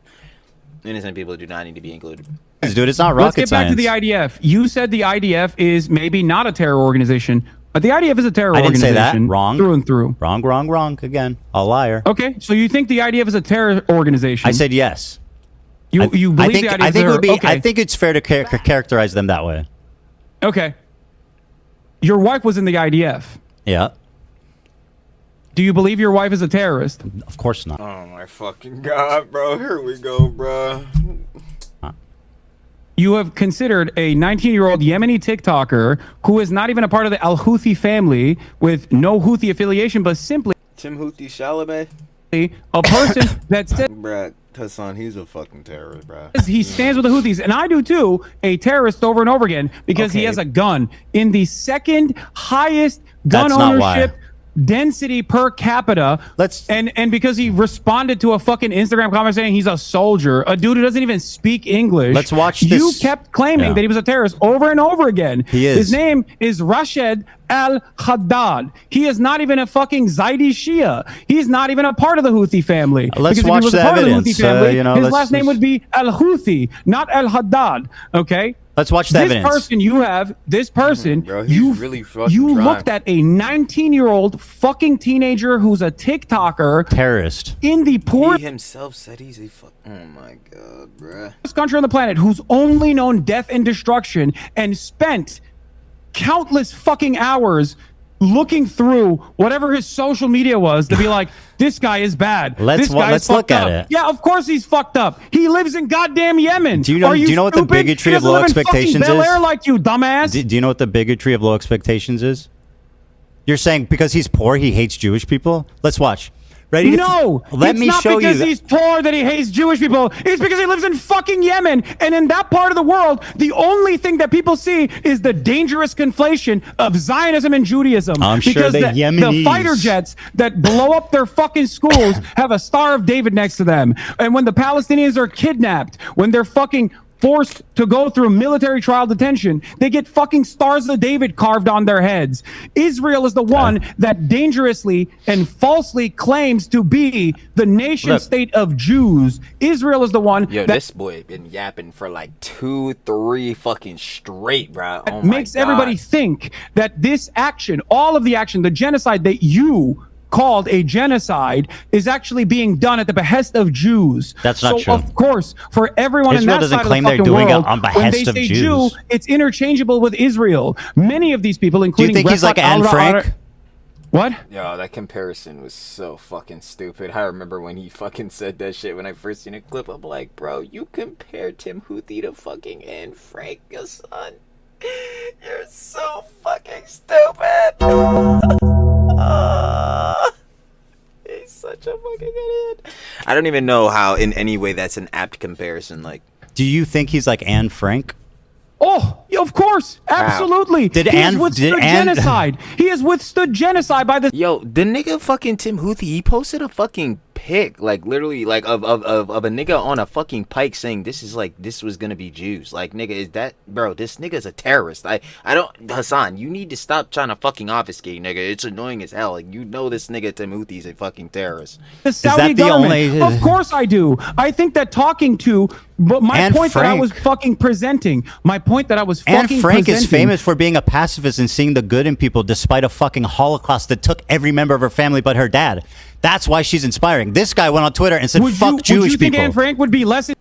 Innocent people do not need to be included. Dude, it's not rocket science. Let's get back to the IDF. You said the IDF is maybe not a terror organization, but the IDF is a terror organization. I didn't say that. Wrong. Through and through. Wrong. Again, a liar. Okay, so you think the IDF is a terror organization? I said yes. You believe the IDF I think it would be. okay. I think it's fair to characterize them that way. Okay. Your wife was in the IDF. Yeah. Do you believe your wife is a terrorist? Of course not. Oh my fucking god, bro! Here we go, bro. You have considered a 19-year-old Yemeni TikToker who is not even a part of the Al-Houthi family with no Houthi affiliation, but simply Tim Houthi Chalamet, a person that said, bruh, Hasan, he's a fucking terrorist, bro. He stands with the Houthis, and I do too, a terrorist over and over again, because he has a gun in the second highest gun ownership density per capita. And because he responded to a fucking Instagram comment saying he's a soldier, a dude who doesn't even speak English. Let's watch You this. kept claiming that he was a terrorist over and over again. He is. His name is Rashid Al-Haddad. He is not even a fucking Zaidi Shia. He's not even a part of the Houthi family. Let's because watch if he was the a part evidence. of the Houthi family, his last name let's- would be Al-Houthi, not Al-Haddad. Okay? Let's watch the evidence. This person, bro, he's really fucking you trying. looked at a 19-year-old fucking teenager who's a TikToker. Terrorist. In the poorest He himself said he's a oh my god, bruh. country on the planet who's only known death and destruction and spent countless fucking hours looking through whatever his social media was to be like, this guy is bad. Let's look at it. Yeah, of course he's fucked up. He lives in goddamn Yemen. Do you know what the bigotry of low expectations is? Bel Air like you, dumbass. Do you know what the bigotry of low expectations is? You're saying because he's poor, he hates Jewish people? Let's watch. Ready? No, let me show you. It's not because he's poor that he hates Jewish people. It's because he lives in fucking Yemen. And in that part of the world, the only thing that people see is the dangerous conflation of Zionism and Judaism. I'm sure because the Yemenis. the fighter jets that blow up their fucking schools have a Star of David next to them. And when the Palestinians are kidnapped, when they're fucking forced to go through military trial detention, they get fucking Stars of David carved on their heads. Israel is the one that dangerously and falsely claims to be the nation state of Jews. Israel is the one Yo, that this boy been yapping for like 2-3 fucking straight, bro. Oh my makes everybody think that this action, all of the action, the genocide that you called a genocide, is actually being done at the behest of Jews. That's not true. Of course, for everyone Israel in that doesn't side claim of the they're fucking doing world, it on when behest they of say Jews. Jew, it's interchangeable with Israel. Many of these people, Do including you think he's like Anne Frank? What? Yo, that comparison was so fucking stupid. I remember when he fucking said that shit when I first seen a clip. I'm like, bro, you compare Tim Houthi to fucking Anne Frank, your son. You're so fucking stupid. He's such a fucking idiot. I don't even know how in any way that's an apt comparison. Like, Do you think he's like Anne Frank? Oh, of course, absolutely. Did he Anne has withstood genocide? He has withstood genocide by the. Yo, the nigga fucking Tim Houthi, he posted a fucking pic, like literally, like of a nigga on a fucking pike saying this was gonna be Jews. Like, nigga, is that, bro? This nigga's a terrorist. I don't, Hasan, you need to stop trying to fucking obfuscate, nigga. It's annoying as hell. Like, you know this nigga Tim Houthi's a fucking terrorist. The Saudi government. Of course I do. I think that talking to. But my Anne point that I Frank. was fucking presenting. My point that I was Anne fucking Frank presenting. is famous for being a pacifist and seeing the good in people despite a fucking Holocaust that took every member of her family but her dad. That's why she's inspiring. This guy went on Twitter and said, fuck Jewish would you think people. Anne Frank would be less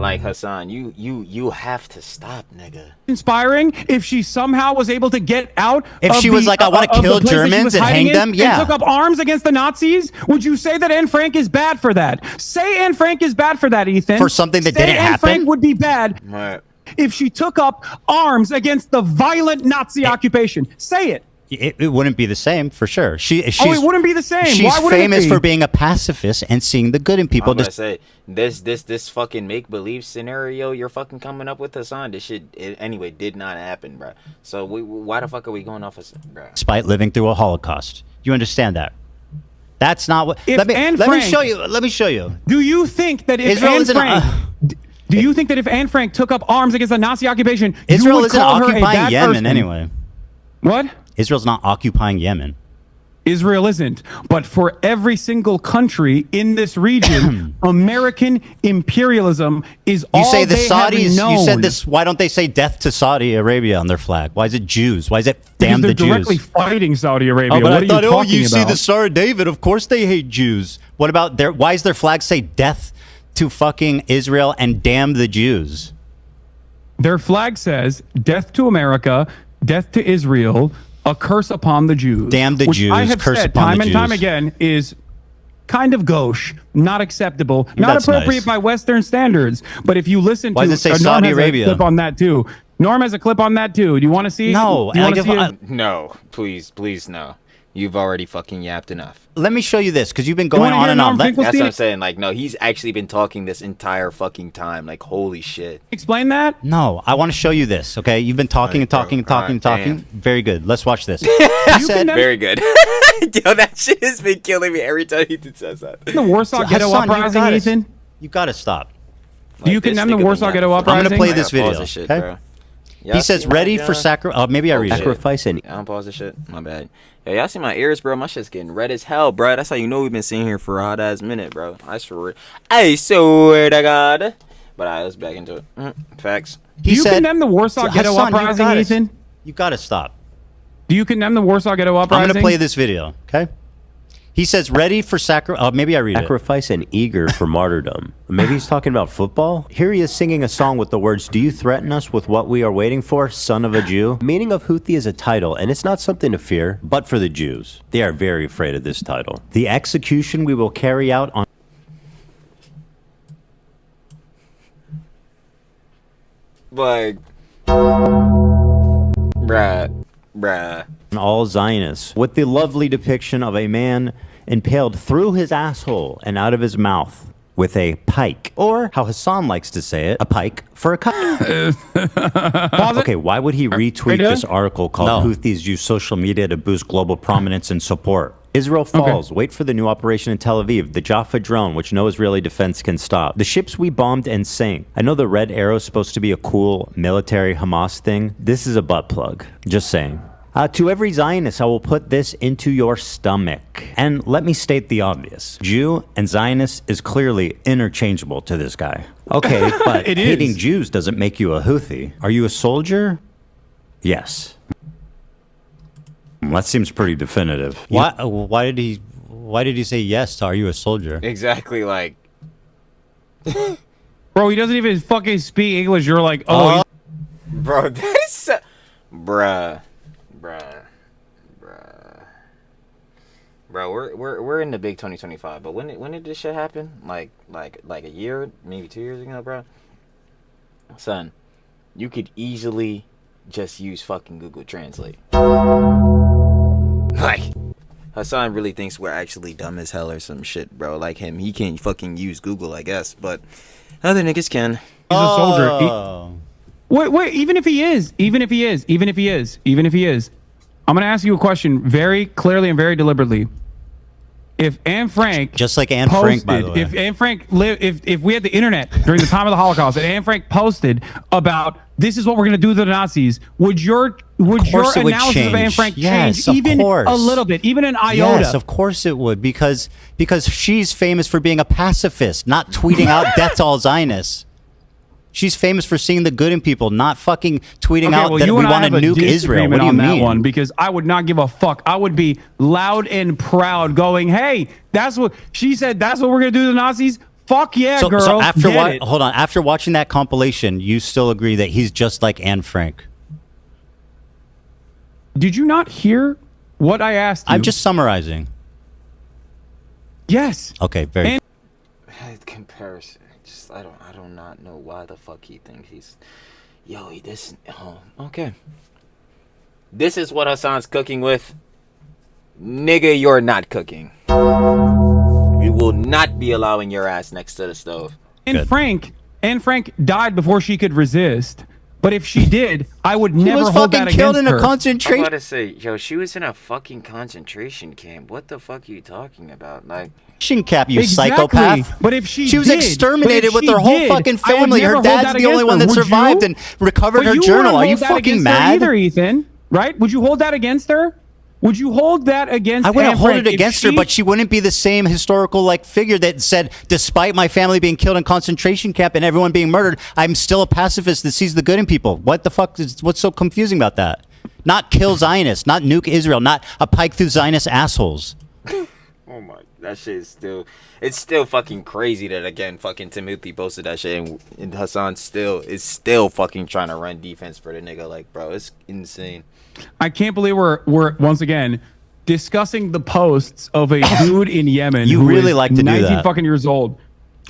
Like, Hasan, you have to stop, nigga. inspiring if she somehow was able to get out? If she was like, I want to kill Germans and hang them, yeah. And took up arms against the Nazis? Would you say that Anne Frank is bad for that? Say Anne Frank is bad for that, Ethan. For something that Say didn't Anne happen? Frank would be bad. Right. if she took up arms against the violent Nazi occupation? Say it. It wouldn't be the same for sure. She's, it wouldn't be the same. She's Why wouldn't famous it be? for being a pacifist and seeing the good in people. I'm gonna say this fucking make believe scenario you're fucking coming up with, Hasan. This shit anyway did not happen, bro. So why the fuck are we going off of, bro? Despite living through a Holocaust, you understand that? That's not what. Let me show you. Let me show you. Do you think that if Israel Anne isn't Frank, do you think that if Anne Frank took up arms against the Nazi occupation, Israel you would isn't call her a occupying bad Yemen person? anyway? What? Israel's not occupying Yemen. Israel isn't. But for every single country in this region, American imperialism is all You say the they have Saudis. known. You said this. Why don't they say "death to Saudi Arabia" on their flag? Why is it Jews? Why is it damn because the they're directly Jews? fighting Saudi Arabia. Oh, but what I are thought, you talking you see about? the Star of David. Of course they hate Jews. What about their? Why does their flag say "death to fucking Israel" and "damn the Jews"? Their flag says "death to America, death to Israel, a curse upon the Jews." Damn the which Jews, I have curse said upon time the and time Jews. again is kind of gauche, not acceptable, not That's appropriate nice. by Western standards. But if you listen Why to does it say Norm Saudi has Arabia? a clip on that too. Norm has a clip on that too. Do you want to see? No, Do you I wanna guess see it? No, please no. You've already fucking yapped enough. Let me show you this because you've been going wanna on hear and on. Norm Finkelstein? That's what I'm saying. Like, no, he's actually been talking this entire fucking time. Like, holy shit. Explain that. No, I want to show you this. Okay, you've been talking and talking and talking and talking. Very good. Let's watch this. He said, Very good. Yo, that shit has been killing me every time he says that. The Warsaw Ghetto Hassan, Uprising, Ethan. You gotta stop. Do you Like, this condemn the nigga Warsaw been Ghetto yapping for- Uprising? I'm gonna play I this gotta pause video. this shit, Okay. bro. He Y'all says, see my "Ready for John? sacrifice." Oh, maybe I read it. Sacrifice and I don't pause this shit. My bad. Yo, y'all see my ears, bro? My shit's getting red as hell, bro. That's how you know we've been sitting here for a hot ass minute, bro. I swear to God. But alright, let's back into it. Facts. Do you condemn the Warsaw Ghetto Uprising, Ethan? You gotta stop. Do you condemn the Warsaw Ghetto Uprising? I'm gonna play this video. Okay. He says, "Ready for sacrifice." Oh, maybe I read it. sacrifice and eager for martyrdom. Maybe he's talking about football. Here he is singing a song with the words, "Do you threaten us with what we are waiting for, son of a Jew?" Meaning of Houthi is a title, and it's not something to fear, but for the Jews. They are very afraid of this title. The execution we will carry out on Like, bruh. all Zionists, with the lovely depiction of a man impaled through his asshole and out of his mouth with a pike, or how Hasan likes to say it, a pike for a cut. Okay, why would he retweet this article called "Houthis use social media to boost global prominence and support"? Israel falls. Okay. Wait for the new operation in Tel Aviv. The Jaffa drone, which no Israeli defense can stop. The ships we bombed and sank. I know the red arrow is supposed to be a cool military Hamas thing. This is a butt plug. Just saying. To every Zionist, I will put this into your stomach. And let me state the obvious. Jew and Zionist is clearly interchangeable to this guy. Okay, but hating Jews doesn't make you a Houthi. Are you a soldier? Yes. That seems pretty definitive. Why did he say yes? Are you a soldier? Exactly, like. Bro, he doesn't even fucking speak English. You're like, oh. Bro, that's so... Bruh. Bro, we're in the big 2025, but when did this shit happen? Like a year, maybe 2 years ago, bro. Son, you could easily just use fucking Google Translate. Like, Hasan really thinks we're actually dumb as hell or some shit, bro. Like him, he can't fucking use Google, I guess, but other niggas can. He's a soldier. Wait, even if he is, I'm gonna ask you a question very clearly and very deliberately. If Anne Frank, just like Anne Frank, by the way, if Anne Frank if we had the internet during the time of the Holocaust and Anne Frank posted about this is what we're gonna do to the Nazis, would your analysis of Anne Frank change even a little bit, even an iota? Yes, of course it would, because she's famous for being a pacifist, not tweeting out "death to all Zionists." She's famous for seeing the good in people, not fucking tweeting out that we want to nuke Israel. What do you mean? One, because I would not give a fuck. I would be loud and proud going, hey, that's what she said. That's what we're going to do to the Nazis. Fuck yeah, girl. So hold on. After watching that compilation, you still agree that he's just like Anne Frank? Did you not hear what I asked you? I'm just summarizing. Yes. Okay, very Comparison. I do not know why the fuck he thinks Yo, this. Oh, okay. This is what Hasan's cooking with. Nigga, you're not cooking. We will not be allowing your ass next to the stove. And Frank died before she could resist. But if she did, I would never hold that against her. She was fucking killed in a concentration. I'm about to say, yo, she was in a fucking concentration camp. What the fuck are you talking about? Like, camp, you psychopath. But if she was exterminated with her whole fucking family. Her dad's the only one that survived and recovered her journal. Are you fucking mad? Either, Ethan, right? Would you hold that against her? Would you hold that against? I wouldn't hold it against her, but she wouldn't be the same historical figure that said, despite my family being killed in concentration camp and everyone being murdered, I'm still a pacifist that sees the good in people. What the fuck what's so confusing about that? Not kill Zionists, not nuke Israel, not a pike through Zionist assholes. Oh my, that shit is it's still fucking crazy that again fucking Timothy posted that shit and Hasan is still fucking trying to run defense for the nigga. Like, bro, it's insane. I can't believe we're once again discussing the posts of a dude in Yemen. You really like to do that. 19 fucking years old.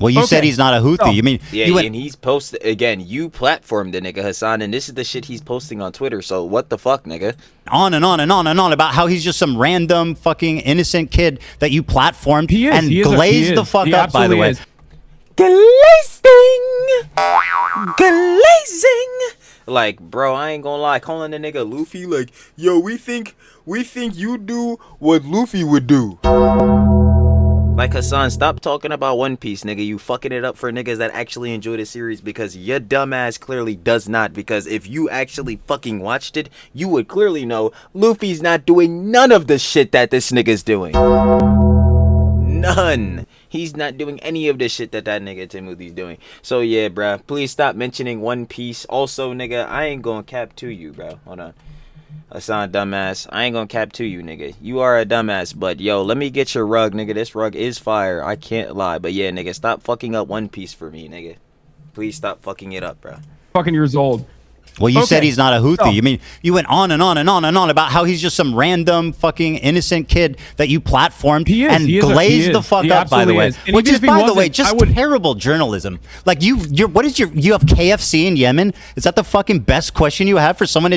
Well, you said he's not a Houthi. You mean and he's posted again. You platformed the nigga Hasan, and this is the shit he's posting on Twitter. So what the fuck, nigga? On and on and on and on about how he's just some random fucking innocent kid that you platformed and glazed the fuck up. By the way, glazing. Like, bro, I ain't gonna lie, calling the nigga Luffy, like, yo, we think you do what Luffy would do. Like, Hasan, stop talking about One Piece, nigga. You fucking it up for niggas that actually enjoy the series because your dumbass clearly does not. Because if you actually fucking watched it, you would clearly know Luffy's not doing none of the shit that this nigga's doing. None. He's not doing any of the shit that nigga Timothy's doing. So yeah, bruh, please stop mentioning One Piece. Also, nigga, I ain't gonna cap to you, bro. Hold on. Hasan, dumbass. I ain't gonna cap to you, nigga. You are a dumbass, but yo, let me get your rug, nigga. This rug is fire. I can't lie. But yeah, nigga, stop fucking up One Piece for me, nigga. Please stop fucking it up, bro. Fucking years old. Well, you said he's not a Houthi. You mean you went on and on and on and on about how he's just some random fucking innocent kid that you platformed and glazed the fuck up, by the way. Which is, by the way, just terrible journalism. Like you have KFC in Yemen? Is that the fucking best question you have for someone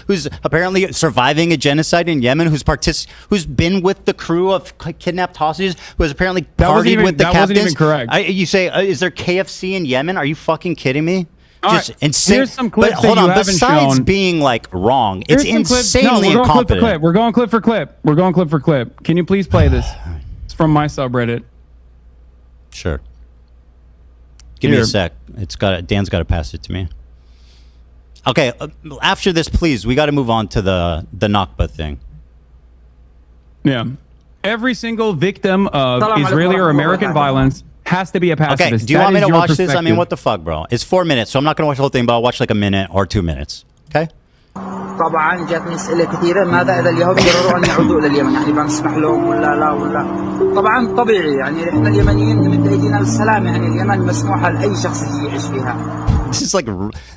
who's apparently surviving a genocide in Yemen, who's been with the crew of kidnapped hostages, who has apparently partied with the captains? That wasn't even correct. You say, is there KFC in Yemen? Are you fucking kidding me? Just insane. Here's some clips but hold on, besides being wrong, it's insanely incompetent. We're going clip for clip. Can you please play this? It's from my subreddit. Sure. Give me a sec. Dan's got to pass it to me. Okay, after this, please, we got to move on to the Nakba thing. Yeah. Every single victim of Israeli or American violence has to be a pacifist. Okay, do you want me to watch this? I mean, what the fuck, bro? It's 4 minutes, so I'm not going to watch the whole thing, but I'll watch like a minute or 2 minutes. Okay? طبعا جاتني اسئله كثيره ماذا اذا اليهود قرروا ان يعودوا الى اليمن يعني بنسمح لهم ولا لا ولا طبعا طبيعي يعني احنا اليمنيين نمد ايدينا للسلام يعني اليمن مسموحه لاي شخص يعيش فيها. This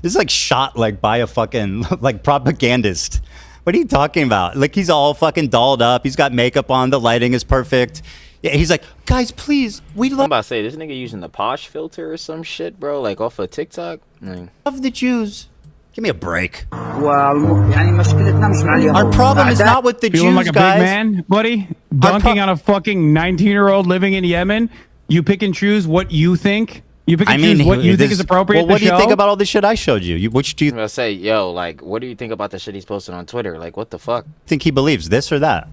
is like shot like by a fucking like propagandist. What are you talking about? Like he's all fucking dolled up. He's got makeup on. The lighting is perfect. Yeah, he's like, guys, please, we love. I'm about to say this nigga using the Posh filter or some shit, bro, like off of TikTok. Love the Jews. Give me a break. Our problem is not with the Jews, like a guys. Big man, buddy, dunking on a fucking 19-year-old living in Yemen. You pick and choose what you think. You pick and choose what you think is appropriate. Well, what do you think about all this shit I showed you? Which do you? I'm gonna say, yo, like, what do you think about the shit he's posting on Twitter? Like, what the fuck? Think he believes this or that?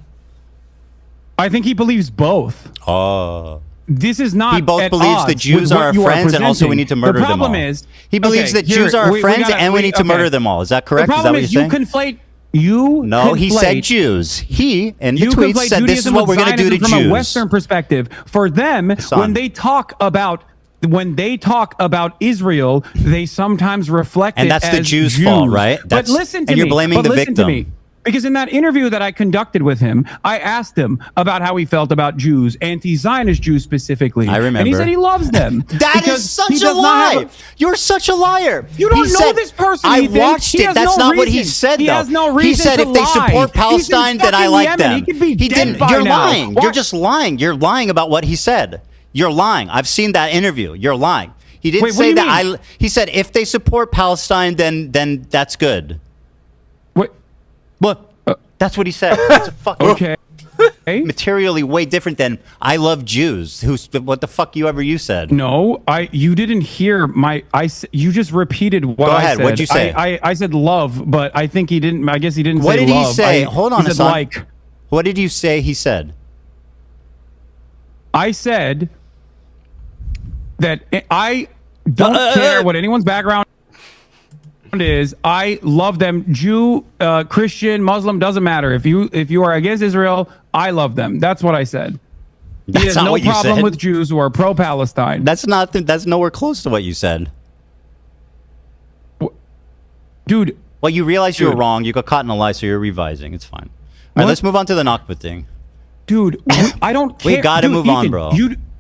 I think he believes both. Oh. This is not. He both believes the Jews are our friends and also we need to murder them all. The problem is, he believes that Jews are our friends and we need to murder them all. Is that correct? The problem is you conflate. No, he said Jews. He in the tweet said this is what we're going to do to Jews. From a Western perspective, for them, when they talk about Israel, they sometimes reflect and that's the Jews' fault, right? But listen to me. And you're blaming the victim. Because in that interview that I conducted with him, I asked him about how he felt about Jews, anti-Zionist Jews specifically. I remember. And he said he loves them. That is such a lie. You're such a liar. You don't know this person, I watched it. That's not what he said, though. He has no reason He said if they support Palestine, then I like them. He didn't. You're lying. You're just lying. You're lying about what he said. You're lying. I've seen that interview. You're lying. He didn't say that. He said if they support Palestine, then that's good. What? That's what he said. That's a fucking okay. Materially way different than I love Jews. What the fuck you said? No, you didn't hear you just repeated what Go ahead. I said. What'd you say? I said love, but I think he didn't. I guess he didn't What say did love. he say? Hold on, he said Hasan. like. What did you say he said? I said that I don't care what anyone's background is. I love them. Jew, Christian, Muslim, doesn't matter. If you are against Israel, I love them. That's what I said. He has no problem with Jews who are pro-Palestine. That's nowhere close to what you said. Dude. Well, you realize you were wrong. You got caught in a lie, so you're revising. It's fine. All right, let's move on to the Nakba thing. Dude, I don't care. We gotta move on, bro.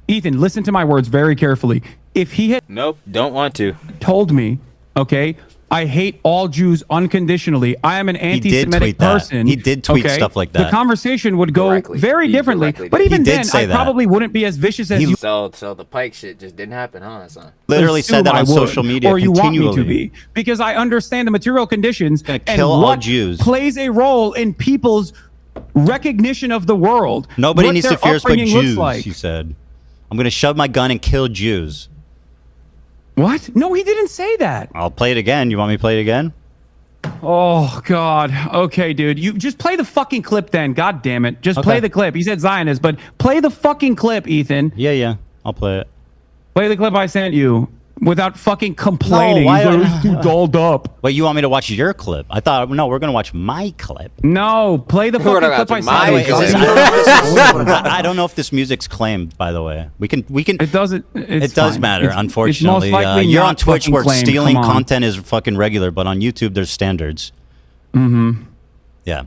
Ethan, listen to my words very carefully. If he had don't want to told me, okay, I hate all Jews unconditionally. I am an anti-Semitic person. He did tweet stuff like that. The conversation would go very differently. But even then, I probably wouldn't be as vicious as you. So the Pike shit just didn't happen, huh, son? Literally said that on social media or you continually. want me to be, because I understand the material conditions and kill all Jews. Plays a role in people's recognition of the world. Nobody needs to fear but Jews, like. he said. I'm going to shove my gun and kill Jews. What? No, he didn't say that. I'll play it again. You want me to play it again? Oh, God. Okay, dude. You just play the fucking clip then. God damn it. Just play the clip. He said Zionist, but play the fucking clip, Ethan. Yeah. I'll play it. Play the clip I sent you. Without fucking complaining. He's too dolled up. But you want me to watch your clip? I thought, no, we're going to watch my clip. No, play the fucking clip I sent you. I don't know if this music's claimed, by the way. We can. It doesn't. It does matter, unfortunately. It's most likely you're on Twitch where claimed. stealing content is fucking regular, but on YouTube there's standards. Mm-hmm. Yeah.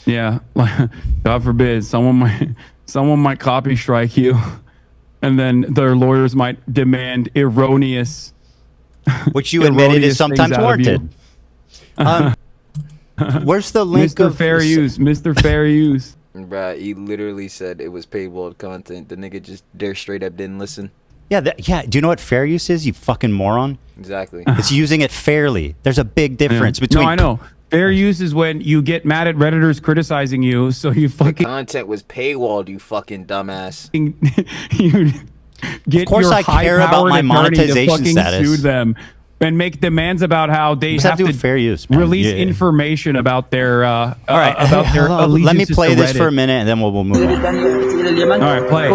Yeah. God forbid someone might copy strike you. And then their lawyers might demand erroneous, which you admitted is sometimes warranted. Where's the link Mr. Fair Use? Mr. Fair Use. Bruh, he literally said it was paywalled content. The nigga just straight up didn't listen. Yeah, do you know what fair use is, you fucking moron? Exactly. It's using it fairly. There's a big difference between... No, I know. Fair use is when you get mad at Redditors criticizing you, so you fucking... The content was paywalled, you fucking dumbass. You get of course your I care about my monetization status. Sue them and make demands about how they have to fair use, release information about their all right, about their allegiance. Let me play this Reddit. for a minute and then we'll move on. All right, play.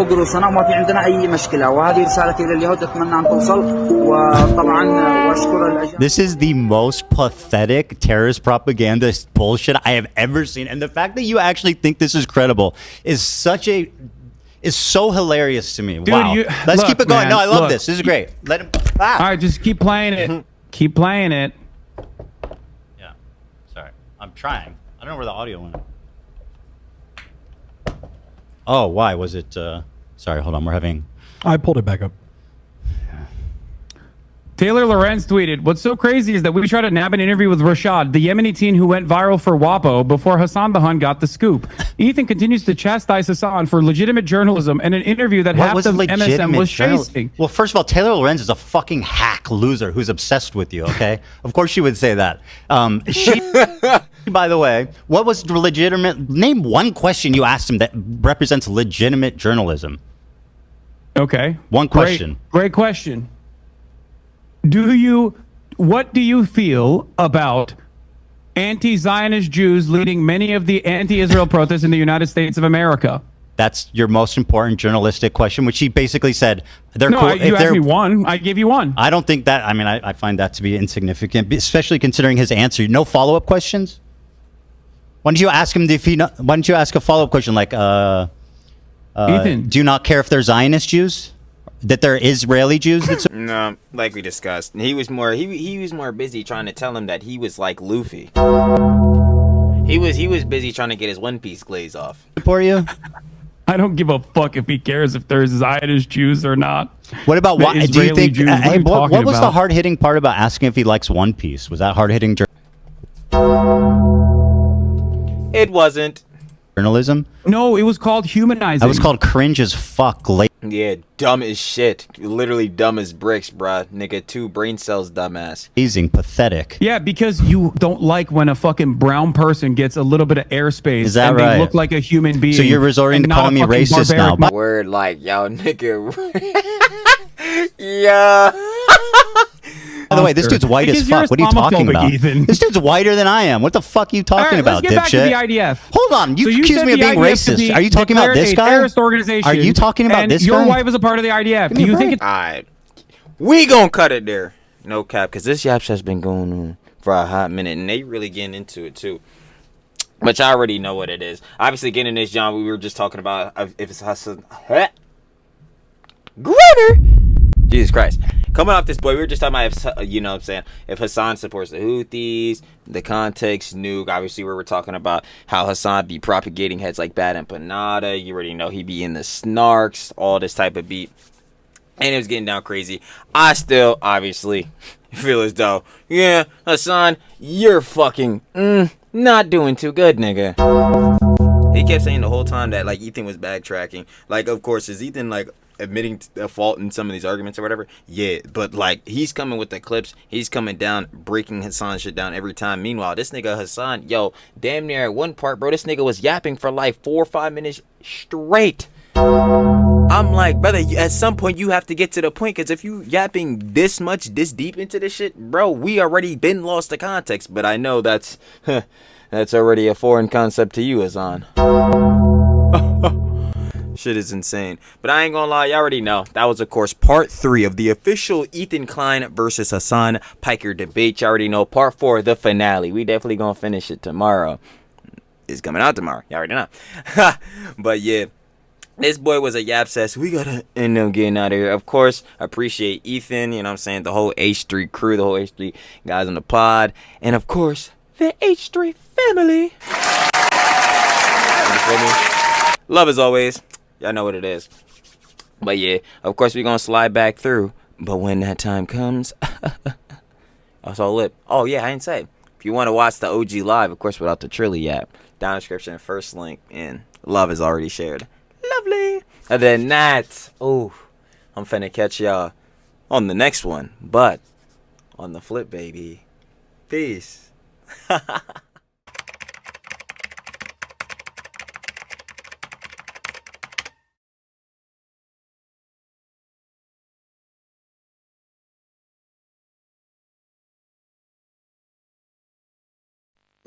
This is the most pathetic terrorist propaganda bullshit I have ever seen, and the fact that you actually think this is credible is so hilarious to me. Dude, wow. Let's keep it going. Man, no, I love this. This is great. Let him. All right, just keep playing it. Keep playing it. Yeah. Sorry. I'm trying. I don't know where the audio went. Oh, why was it? Sorry, hold on. We're having. I pulled it back up. Taylor Lorenz tweeted, "What's so crazy is that we tried to nab an interview with Rashad, the Yemeni teen who went viral for WAPO, before Hasan the Hun got the scoop. Ethan continues to chastise Hasan for legitimate journalism and an interview that half the MSM was chasing." Well, first of all, Taylor Lorenz is a fucking hack loser who's obsessed with you, okay? Of course she would say that. By the way, what was legitimate? Name one question you asked him that represents legitimate journalism. Okay. One question. Great question. What do you feel about anti-Zionist Jews leading many of the anti-Israel protests in the United States of America? That's your most important journalistic question, which he basically said they're cool. You asked me one. I gave you one. I don't think that. I mean, I find that to be insignificant, especially considering his answer. No follow-up questions. Why don't you ask him why don't you ask a follow-up question like, Ethan, do you not care if they're Zionist Jews? That they're Israeli Jews? No, like we discussed. He was more busy trying to tell him that he was like Luffy. He was busy trying to get his One Piece glaze off. For you? I don't give a fuck if he cares if there's Zionist Jews or not. What about why? Do you think? Jews, what was the hard-hitting part about asking if he likes One Piece? Was that hard-hitting? It wasn't. Journalism? No, it was called humanizing. That was called cringe as fuck. Yeah, dumb as shit. Literally dumb as bricks, bruh. Nigga, 2 brain cells, dumbass. Amazing, pathetic. Yeah, because you don't like when a fucking brown person gets a little bit of airspace. Is that and right? They look like a human being. So you're resorting to calling me racist now. Word, like, yo, nigga. Yeah. By the way, this dude's white as fuck. What are you talking about? This dude's whiter than I am. What the fuck are you talking about, let's get back to the dipshit? IDF. Hold on, you So accuse me of being racist. Are you talking about this guy? Terrorist organization, Are you talking about this guy? Your wife is a part of the IDF. Do you think it's... Alright. We gonna cut it there. No cap, because this yaps has been going on for a hot minute, and they really getting into it, too. But y'all already know what it is. Obviously, getting this, John, we were just talking about if it's Hasan... Gritter! Jesus Christ. Coming off this, boy, we were just talking about, if, you know what I'm saying, if Hasan supports the Houthis, the context, nuke. Obviously, we were talking about how Hasan be propagating heads like bad Empanada. You already know he be in the Snarks, all this type of beat. And it was getting down crazy. I still, obviously, feel as though, yeah, Hasan, you're fucking not doing too good, nigga. He kept saying the whole time that, like, Ethan was backtracking. Like, of course, is Ethan, like, admitting a fault in some of these arguments or whatever? Yeah, but like he's coming with the clips, he's coming down, breaking Hasan shit down every time. Meanwhile, this nigga Hasan, yo, damn near at one part, bro, this nigga was yapping for like 4 or 5 minutes straight. I'm like, brother, at some point you have to get to the point, because if you yapping this much, this deep into this shit, bro, we already been lost the context. But I know that's that's already a foreign concept to you, Hasan. Shit is insane. But I ain't gonna lie, y'all already know. That was, of course, part 3 of the official Ethan Klein versus Hasan Piker debate. Y'all already know part 4, the finale. We definitely gonna finish it tomorrow. It's coming out tomorrow. Y'all already know. But yeah, this boy was a yap cess. We gotta end up getting out of here. Of course, appreciate Ethan, you know what I'm saying, the whole H3 crew, the whole H3 guys on the pod, and of course, the H3 family. You feel me? Love as always. Y'all know what it is. But yeah, of course, we're going to slide back through. But when that time comes, I was all lip. Oh, yeah, I didn't say. If you want to watch the OG live, of course, without the Trilly app, down in the description, first link, and love is already shared. Lovely. And then that, oh, I'm finna catch y'all on the next one. But on the flip, baby. Peace.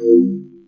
Thank you.